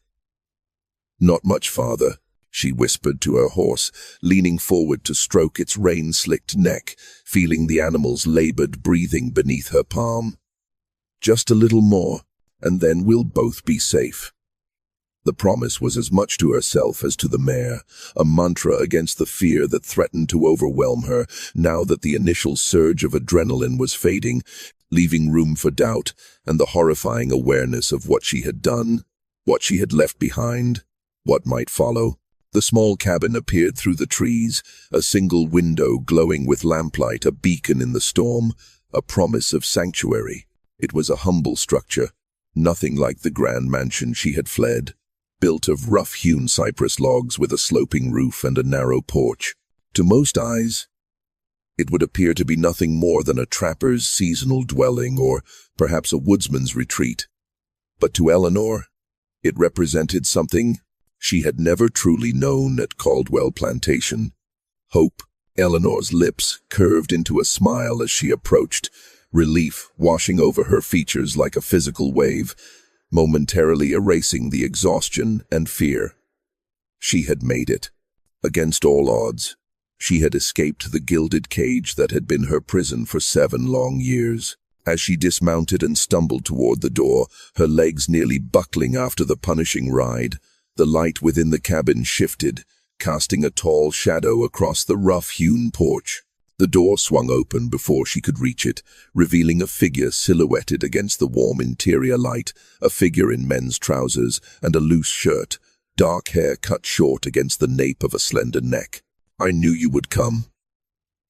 "Not much farther," she whispered to her horse, leaning forward to stroke its rain-slicked neck, feeling the animal's labored breathing beneath her palm. "Just a little more, and then we'll both be safe." The promise was as much to herself as to the mare, a mantra against the fear that threatened to overwhelm her now that the initial surge of adrenaline was fading, leaving room for doubt and the horrifying awareness of what she had done, what she had left behind, what might follow. The small cabin appeared through the trees, a single window glowing with lamplight, a beacon in the storm, a promise of sanctuary. It was a humble structure, nothing like the grand mansion she had fled, built of rough-hewn cypress logs with a sloping roof and a narrow porch. To most eyes, it would appear to be nothing more than a trapper's seasonal dwelling or perhaps a woodsman's retreat. But to Eleanor, it represented something she had never truly known at Caldwell Plantation. Hope, Eleanor's lips curved into a smile as she approached, relief washing over her features like a physical wave, momentarily erasing the exhaustion and fear. She had made it. Against all odds, she had escaped the gilded cage that had been her prison for 7 long years. As she dismounted and stumbled toward the door, her legs nearly buckling after the punishing ride, the light within the cabin shifted, casting a tall shadow across the rough-hewn porch. The door swung open before she could reach it, revealing a figure silhouetted against the warm interior light, a figure in men's trousers and a loose shirt, dark hair cut short against the nape of a slender neck. "I knew you would come,"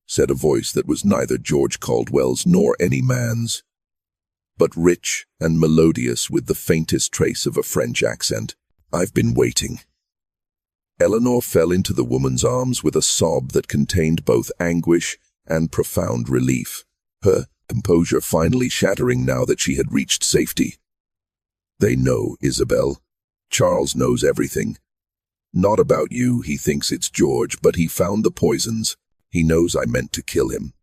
said a voice that was neither George Caldwell's nor any man's, but rich and melodious with the faintest trace of a French accent. "I've been waiting." Eleanor fell into the woman's arms with a sob that contained both anguish and profound relief, her composure finally shattering now that she had reached safety. "They know, Isabel. Charles knows everything. Not about you, he thinks it's George, but he found the poisons. He knows I meant to kill him."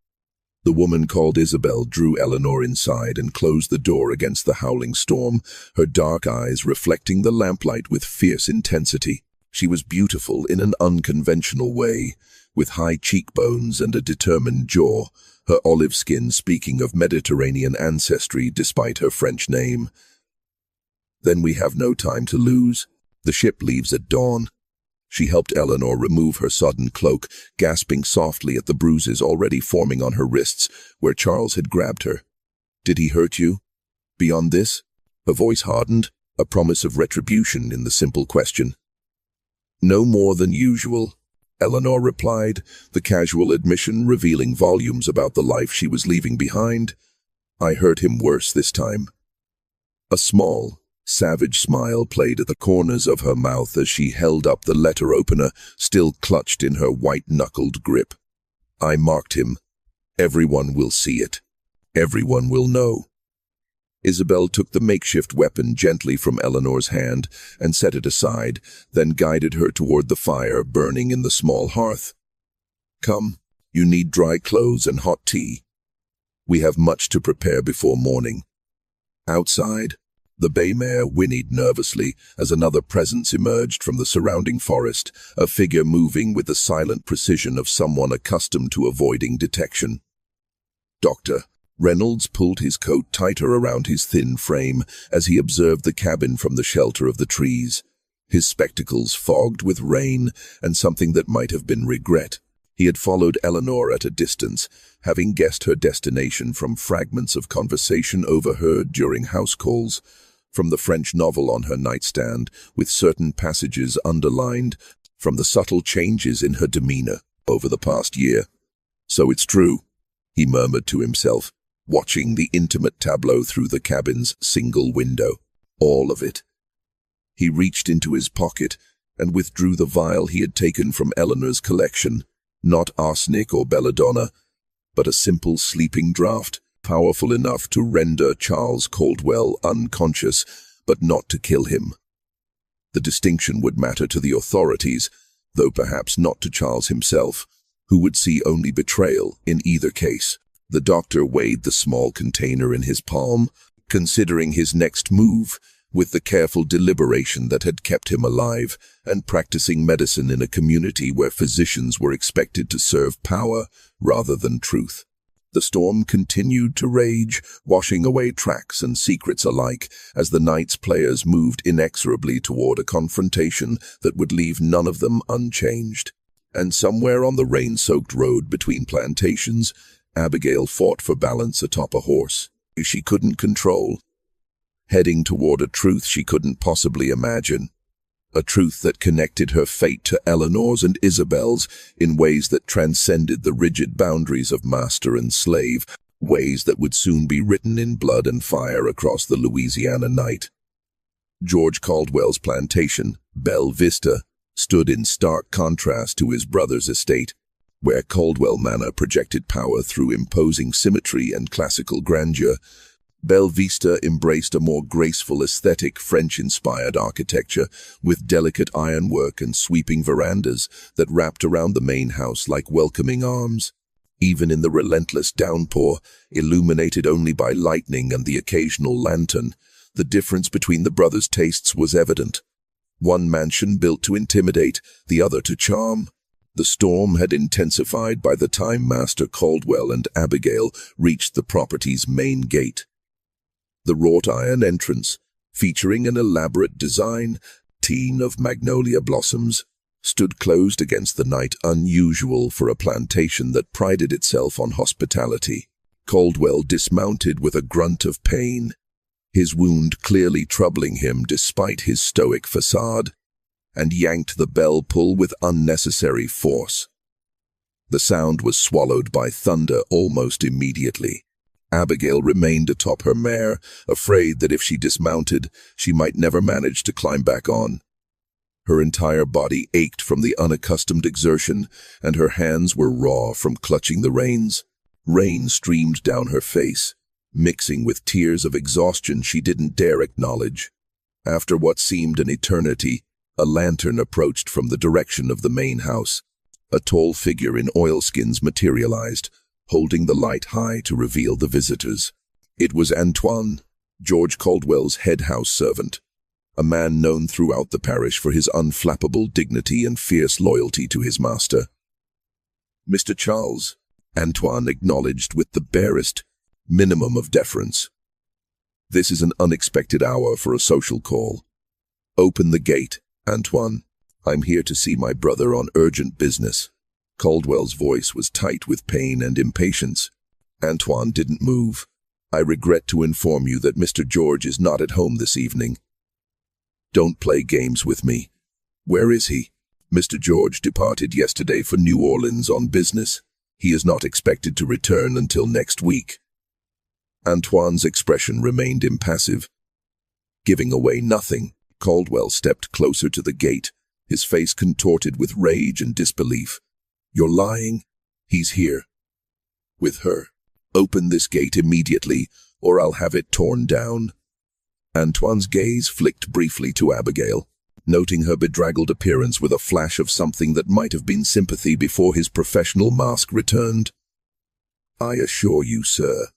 The woman called Isabel drew Eleanor inside and closed the door against the howling storm, her dark eyes reflecting the lamplight with fierce intensity. She was beautiful in an unconventional way, with high cheekbones and a determined jaw, her olive skin speaking of Mediterranean ancestry despite her French name. "Then we have no time to lose. The ship leaves at dawn." She helped Eleanor remove her sodden cloak, gasping softly at the bruises already forming on her wrists where Charles had grabbed her. "Did he hurt you? Beyond this?" Her voice hardened, a promise of retribution in the simple question. "No more than usual," Eleanor replied, the casual admission revealing volumes about the life she was leaving behind. "I hurt him worse this time." A small, savage smile played at the corners of her mouth as she held up the letter opener, still clutched in her white-knuckled grip. "I marked him. Everyone will see it. Everyone will know." Isabel took the makeshift weapon gently from Eleanor's hand and set it aside, then guided her toward the fire burning in the small hearth. "Come, you need dry clothes and hot tea. We have much to prepare before morning." Outside, the bay mare whinnied nervously as another presence emerged from the surrounding forest, a figure moving with the silent precision of someone accustomed to avoiding detection. "Doctor." Reynolds pulled his coat tighter around his thin frame as he observed the cabin from the shelter of the trees, his spectacles fogged with rain and something that might have been regret. He had followed Eleanor at a distance, having guessed her destination from fragments of conversation overheard during house calls, from the French novel on her nightstand, with certain passages underlined, from the subtle changes in her demeanor over the past year. "So it's true," he murmured to himself, watching the intimate tableau through the cabin's single window. All of it. He reached into his pocket and withdrew the vial he had taken from Eleanor's collection, not arsenic or belladonna, but a simple sleeping draught, powerful enough to render Charles Caldwell unconscious, but not to kill him. The distinction would matter to the authorities, though perhaps not to Charles himself, who would see only betrayal in either case. The doctor weighed the small container in his palm, considering his next move with the careful deliberation that had kept him alive, and practicing medicine in a community where physicians were expected to serve power rather than truth. The storm continued to rage, washing away tracks and secrets alike as the night's players moved inexorably toward a confrontation that would leave none of them unchanged. And somewhere on the rain-soaked road between plantations, Abigail fought for balance atop a horse she couldn't control, heading toward a truth she couldn't possibly imagine, a truth that connected her fate to Eleanor's and Isabel's in ways that transcended the rigid boundaries of master and slave, ways that would soon be written in blood and fire across the Louisiana night. George Caldwell's plantation, Belle Vista, stood in stark contrast to his brother's estate, where Caldwell Manor projected power through imposing symmetry and classical grandeur. Belle Vista embraced a more graceful aesthetic French-inspired architecture with delicate ironwork and sweeping verandas that wrapped around the main house like welcoming arms. Even in the relentless downpour, illuminated only by lightning and the occasional lantern, the difference between the brothers' tastes was evident. One mansion built to intimidate, the other to charm. The storm had intensified by the time Master Caldwell and Abigail reached the property's main gate. The wrought iron entrance, featuring an elaborate design, of magnolia blossoms, stood closed against the night, unusual for a plantation that prided itself on hospitality. Caldwell dismounted with a grunt of pain, his wound clearly troubling him despite his stoic facade, and yanked the bell pull with unnecessary force. The sound was swallowed by thunder almost immediately. Abigail remained atop her mare, afraid that if she dismounted, she might never manage to climb back on. Her entire body ached from the unaccustomed exertion, and her hands were raw from clutching the reins. Rain streamed down her face, mixing with tears of exhaustion she didn't dare acknowledge. After what seemed an eternity, a lantern approached from the direction of the main house. A tall figure in oilskins materialized, holding the light high to reveal the visitors. It was Antoine, George Caldwell's head house servant, a man known throughout the parish for his unflappable dignity and fierce loyalty to his master. "Mr. Charles," Antoine acknowledged with the barest minimum of deference. "This is an unexpected hour for a social call. Open the gate, Antoine. I'm here to see my brother on urgent business." Caldwell's voice was tight with pain and impatience. Antoine didn't move. "I regret to inform you that Mr. George is not at home this evening." "Don't play games with me. Where is he?" "Mr. George departed yesterday for New Orleans on business. He is not expected to return until next week." Antoine's expression remained impassive. Giving away nothing, Caldwell stepped closer to the gate, his face contorted with rage and disbelief. "You're lying. He's here. With her. Open this gate immediately, or I'll have it torn down." Antoine's gaze flicked briefly to Abigail, noting her bedraggled appearance with a flash of something that might have been sympathy before his professional mask returned. "I assure you, sir,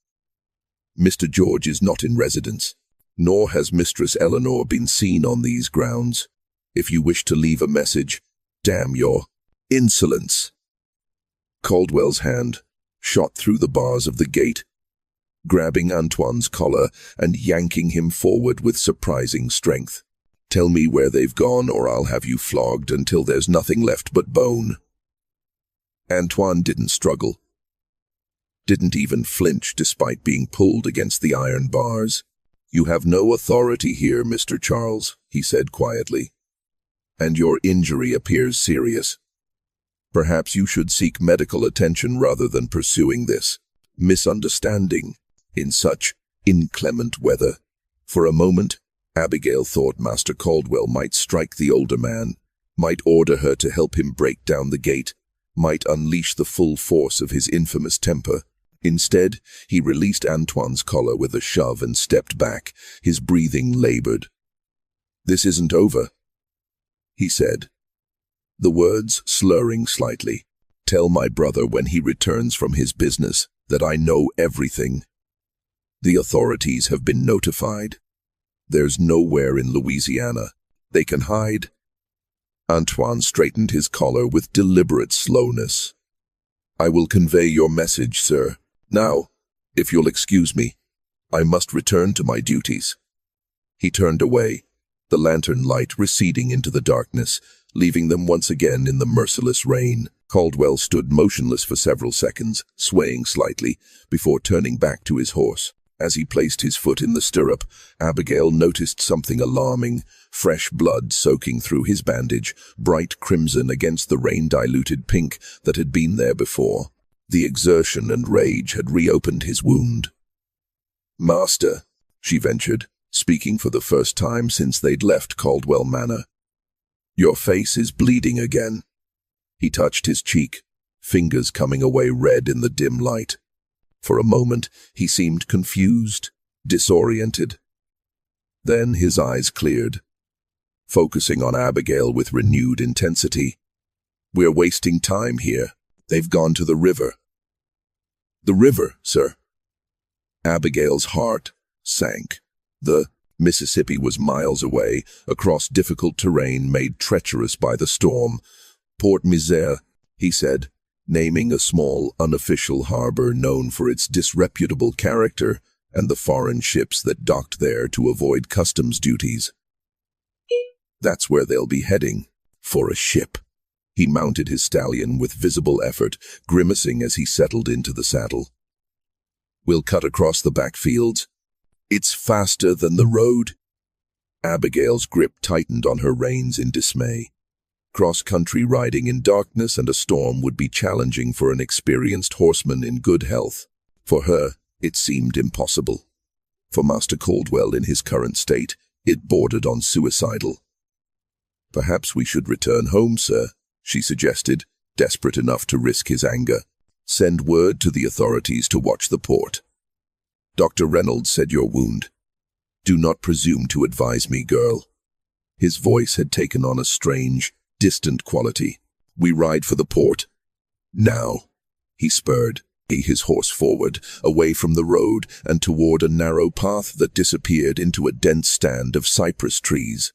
Mr. George is not in residence, nor has Mistress Eleanor been seen on these grounds. If you wish to leave a message, damn your insolence." Caldwell's hand shot through the bars of the gate, grabbing Antoine's collar and yanking him forward with surprising strength. "Tell me where they've gone, or I'll have you flogged until there's nothing left but bone." Antoine didn't struggle, didn't even flinch despite being pulled against the iron bars. "You have no authority here, Mr. Charles," he said quietly, "and your injury appears serious. Perhaps you should seek medical attention rather than pursuing this misunderstanding in such inclement weather." For a moment, Abigail thought Master Caldwell might strike the older man, might order her to help him break down the gate, might unleash the full force of his infamous temper. Instead, he released Antoine's collar with a shove and stepped back, his breathing labored. "This isn't over," he said, the words slurring slightly. "Tell my brother when he returns from his business that I know everything. The authorities have been notified. There's nowhere in Louisiana they can hide." Antoine straightened his collar with deliberate slowness. "I will convey your message, sir. Now, if you'll excuse me, I must return to my duties." He turned away, the lantern light receding into the darkness, leaving them once again in the merciless rain. Caldwell stood motionless for several seconds, swaying slightly, before turning back to his horse. As he placed his foot in the stirrup, Abigail noticed something alarming, fresh blood soaking through his bandage, bright crimson against the rain-diluted pink that had been there before. The exertion and rage had reopened his wound. "Master," she ventured, speaking for the first time since they'd left Caldwell Manor, "your face is bleeding again." He touched his cheek, fingers coming away red in the dim light. For a moment, he seemed confused, disoriented. Then his eyes cleared, focusing on Abigail with renewed intensity. "We're wasting time here. They've gone to the river." "The river, sir?" Abigail's heart sank. The Mississippi was miles away, across difficult terrain made treacherous by the storm. "Port Misere," he said, naming a small, unofficial harbor known for its disreputable character and the foreign ships that docked there to avoid customs duties. "That's where they'll be heading, for a ship." He mounted his stallion with visible effort, grimacing as he settled into the saddle. "We'll cut across the backfields. It's faster than the road." Abigail's grip tightened on her reins in dismay. Cross-country riding in darkness and a storm would be challenging for an experienced horseman in good health. For her, it seemed impossible. For Master Caldwell in his current state, it bordered on suicidal. "Perhaps we should return home, sir," she suggested, desperate enough to risk his anger. "Send word to the authorities to watch the port. Dr. Reynolds said your wound. Do not presume to advise me, girl." His voice had taken on a strange, distant quality. "We ride for the port. Now." He spurred his horse forward, away from the road and toward a narrow path that disappeared into a dense stand of cypress trees.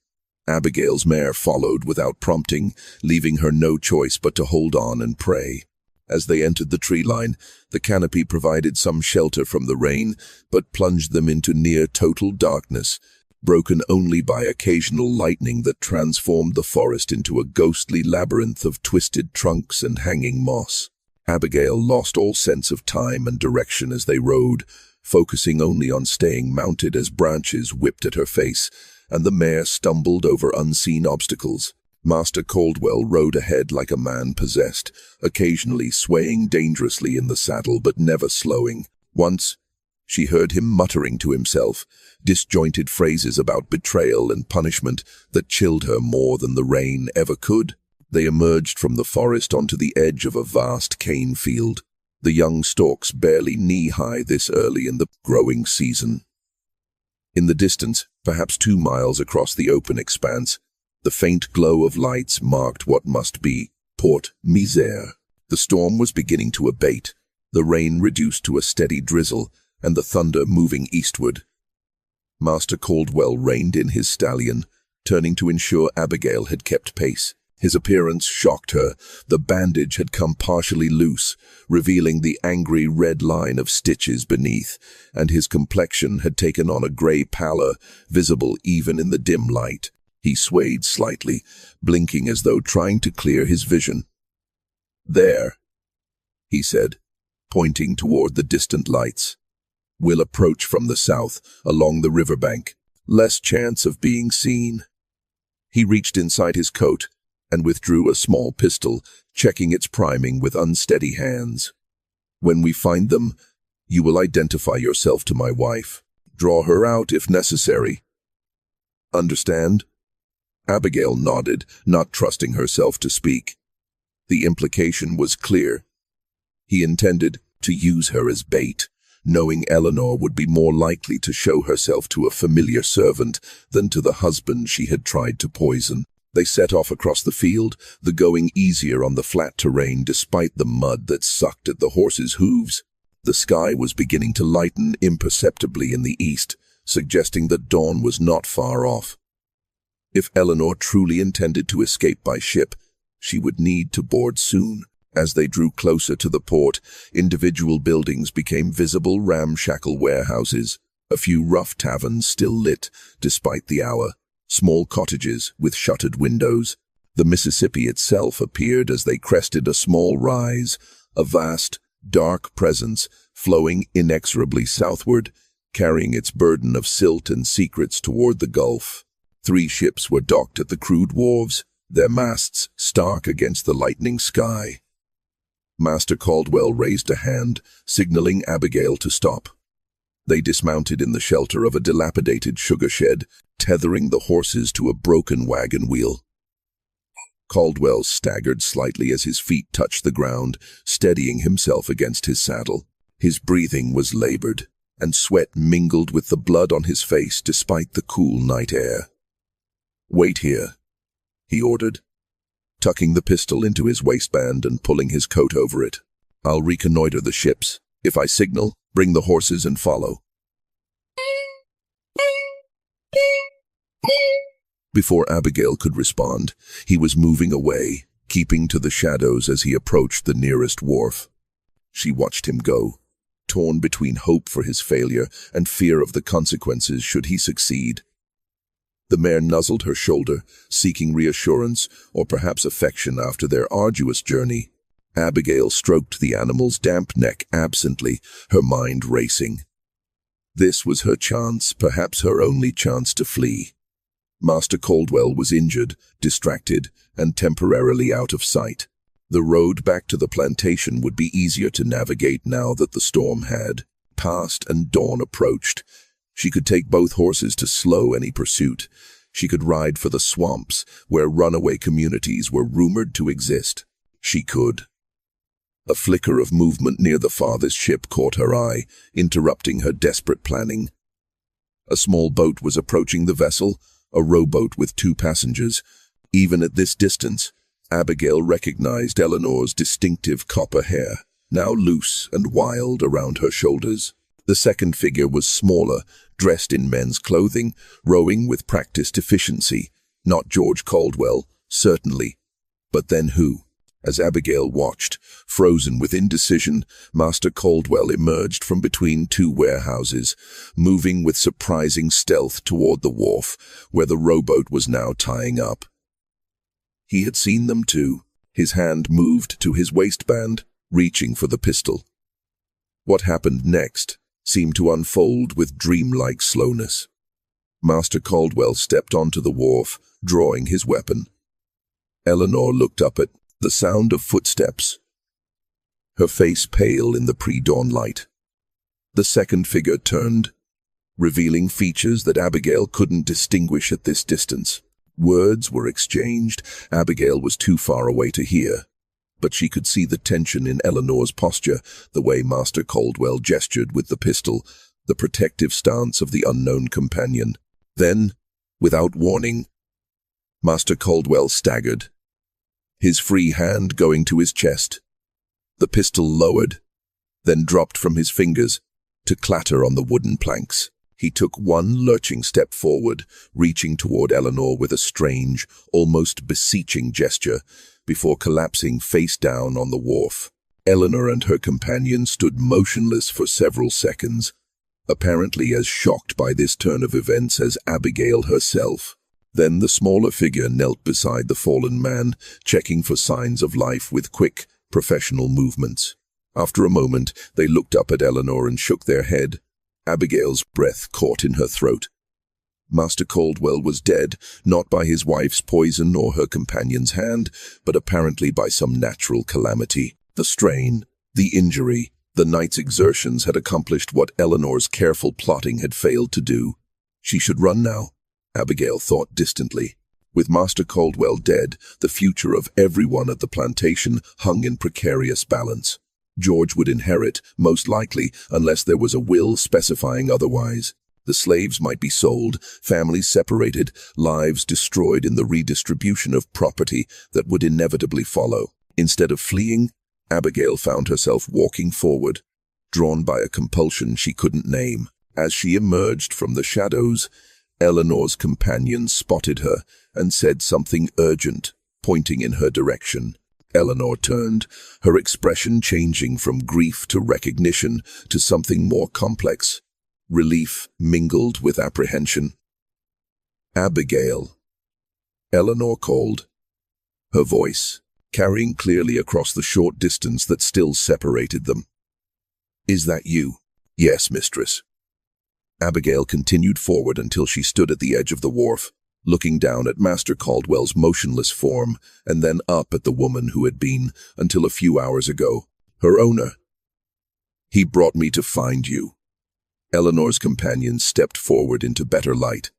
Abigail's mare followed without prompting, leaving her no choice but to hold on and pray. As they entered the tree line, the canopy provided some shelter from the rain, but plunged them into near total darkness, broken only by occasional lightning that transformed the forest into a ghostly labyrinth of twisted trunks and hanging moss. Abigail lost all sense of time and direction as they rode, focusing only on staying mounted as branches whipped at her face, and the mare stumbled over unseen obstacles. Master Caldwell rode ahead like a man possessed, occasionally swaying dangerously in the saddle but never slowing. Once, she heard him muttering to himself, disjointed phrases about betrayal and punishment that chilled her more than the rain ever could. They emerged from the forest onto the edge of a vast cane field, the young stalks barely knee-high this early in the growing season. In the distance, perhaps 2 miles across the open expanse, the faint glow of lights marked what must be Port Misere. The storm was beginning to abate, the rain reduced to a steady drizzle, and the thunder moving eastward. Master Caldwell reined in his stallion, turning to ensure Abigail had kept pace. His appearance shocked her. The bandage had come partially loose, revealing the angry red line of stitches beneath, and his complexion had taken on a grey pallor, visible even in the dim light. He swayed slightly, blinking as though trying to clear his vision. "There," he said, pointing toward the distant lights. "We'll approach from the south, along the riverbank. Less chance of being seen." He reached inside his coat and withdrew a small pistol, checking its priming with unsteady hands. "When we find them, you will identify yourself to my wife. Draw her out if necessary. Understand?" Abigail nodded, not trusting herself to speak. The implication was clear. He intended to use her as bait, knowing Eleanor would be more likely to show herself to a familiar servant than to the husband she had tried to poison. They set off across the field, the going easier on the flat terrain despite the mud that sucked at the horses' hooves. The sky was beginning to lighten imperceptibly in the east, suggesting that dawn was not far off. If Eleanor truly intended to escape by ship, she would need to board soon. As they drew closer to the port, individual buildings became visible ramshackle warehouses, a few rough taverns still lit despite the hour. Small cottages with shuttered windows. The Mississippi itself appeared as they crested a small rise, a vast, dark presence flowing inexorably southward, carrying its burden of silt and secrets toward the Gulf. 3 ships were docked at the crude wharves, their masts stark against the lightening sky. Master Caldwell raised a hand, signaling Abigail to stop. They dismounted in the shelter of a dilapidated sugar shed, tethering the horses to a broken wagon wheel. Caldwell staggered slightly as his feet touched the ground, steadying himself against his saddle. His breathing was labored. and sweat mingled with the blood on his face despite the cool night air. "Wait here," he ordered, tucking the pistol into his waistband and pulling his coat over it. "I'll reconnoiter the ships. If I signal, bring the horses and follow." Before Abigail could respond, he was moving away, keeping to the shadows as he approached the nearest wharf. She watched him go, torn between hope for his failure and fear of the consequences should he succeed. The mare nuzzled her shoulder, seeking reassurance or perhaps affection after their arduous journey. Abigail stroked the animal's damp neck absently, her mind racing. This was her chance, perhaps her only chance to flee. Master Caldwell was injured, distracted, and temporarily out of sight. The road back to the plantation would be easier to navigate now that the storm had passed and dawn approached. She could take both horses to slow any pursuit. She could ride for the swamps, where runaway communities were rumored to exist. She could. A flicker of movement near the farthest ship caught her eye, interrupting her desperate planning. A small boat was approaching the vessel, a rowboat with 2 passengers. Even at this distance, Abigail recognized Eleanor's distinctive copper hair, now loose and wild around her shoulders. The second figure was smaller, dressed in men's clothing, rowing with practiced efficiency. Not George Caldwell, certainly. But then who? As Abigail watched, frozen with indecision, Master Caldwell emerged from between 2 warehouses, moving with surprising stealth toward the wharf, where the rowboat was now tying up. He had seen them too. His hand moved to his waistband, reaching for the pistol. What happened next seemed to unfold with dreamlike slowness. Master Caldwell stepped onto the wharf, drawing his weapon. Eleanor looked up at the sound of footsteps, her face pale in the pre-dawn light. The second figure turned, revealing features that Abigail couldn't distinguish at this distance. Words were exchanged. Abigail was too far away to hear, but she could see the tension in Eleanor's posture, the way Master Caldwell gestured with the pistol, the protective stance of the unknown companion. Then, without warning, Master Caldwell staggered, his free hand going to his chest. The pistol lowered, then dropped from his fingers to clatter on the wooden planks. He took one lurching step forward, reaching toward Eleanor with a strange, almost beseeching gesture, before collapsing face down on the wharf. Eleanor and her companion stood motionless for several seconds, apparently as shocked by this turn of events as Abigail herself. Then the smaller figure knelt beside the fallen man, checking for signs of life with quick, professional movements. After a moment, they looked up at Eleanor and shook their head. Abigail's breath caught in her throat. Master Caldwell was dead, not by his wife's poison or her companion's hand, but apparently by some natural calamity. The strain, the injury, the night's exertions had accomplished what Eleanor's careful plotting had failed to do. She should run now, Abigail thought distantly. With Master Caldwell dead, the future of everyone at the plantation hung in precarious balance. George would inherit, most likely, unless there was a will specifying otherwise. The slaves might be sold, families separated, lives destroyed in the redistribution of property that would inevitably follow. Instead of fleeing, Abigail found herself walking forward, drawn by a compulsion she couldn't name. As she emerged from the shadows, Eleanor's companion spotted her and said something urgent, pointing in her direction. Eleanor turned, her expression changing from grief to recognition to something more complex. Relief mingled with apprehension. "Abigail," Eleanor called, her voice carrying clearly across the short distance that still separated them. "Is that you?" "Yes, mistress." Abigail continued forward until she stood at the edge of the wharf, looking down at Master Caldwell's motionless form, and then up at the woman who had been, until a few hours ago, her owner. "He brought me to find you." Eleanor's companion stepped forward into better light,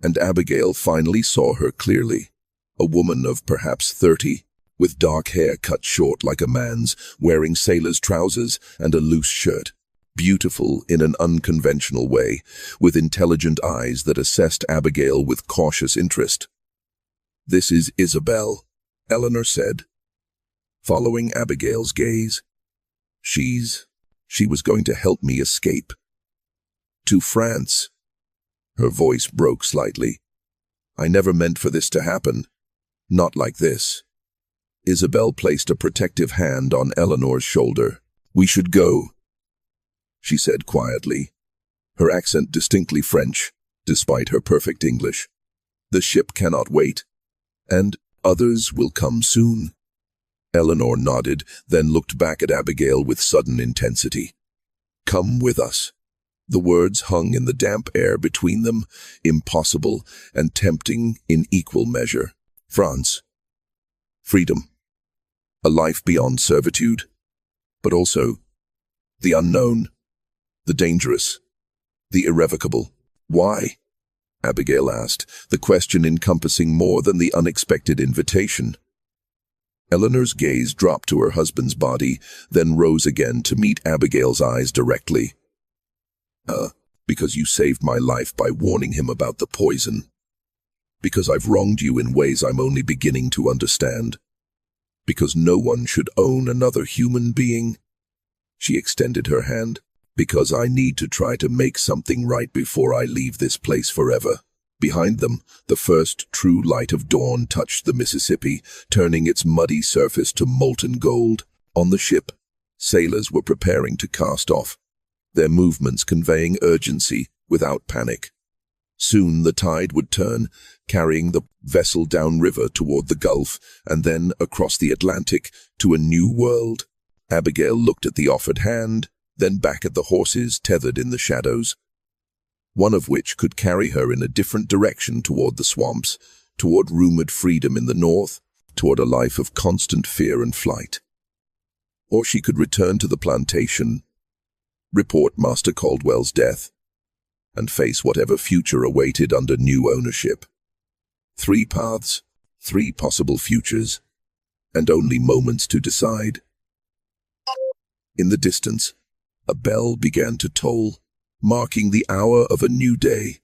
and Abigail finally saw her clearly, a woman of perhaps 30, with dark hair cut short like a man's, wearing sailor's trousers and a loose shirt. beautiful in an unconventional way, with intelligent eyes that assessed Abigail with cautious interest. "This is Isabel," Eleanor said, following Abigail's gaze. She was going to help me escape. "To France." Her voice broke slightly. "I never meant for this to happen. Not like this." Isabel placed a protective hand on Eleanor's shoulder. "We should go," she said quietly, her accent distinctly French, despite her perfect English. "The ship cannot wait, and others will come soon." Eleanor nodded, then looked back at Abigail with sudden intensity. "Come with us." The words hung in the damp air between them, impossible and tempting in equal measure. France. Freedom. A life beyond servitude. But also the unknown, the dangerous, the irrevocable. "Why?" Abigail asked, the question encompassing more than the unexpected invitation. Eleanor's gaze dropped to her husband's body, then rose again to meet Abigail's eyes directly. Because you saved my life by warning him about the poison. Because I've wronged you in ways I'm only beginning to understand. Because no one should own another human being." She extended her hand. "Because I need to try to make something right before I leave this place forever." Behind them, the first true light of dawn touched the Mississippi, turning its muddy surface to molten gold. On the ship, sailors were preparing to cast off, their movements conveying urgency without panic. Soon the tide would turn, carrying the vessel downriver toward the Gulf, and then across the Atlantic to a new world. Abigail looked at the offered hand, then back at the horses tethered in the shadows, one of which could carry her in a different direction toward the swamps, toward rumored freedom in the north, toward a life of constant fear and flight. Or she could return to the plantation, report Master Caldwell's death, and face whatever future awaited under new ownership. 3 paths, 3 possible futures, and only moments to decide. In the distance, a bell began to toll, marking the hour of a new day.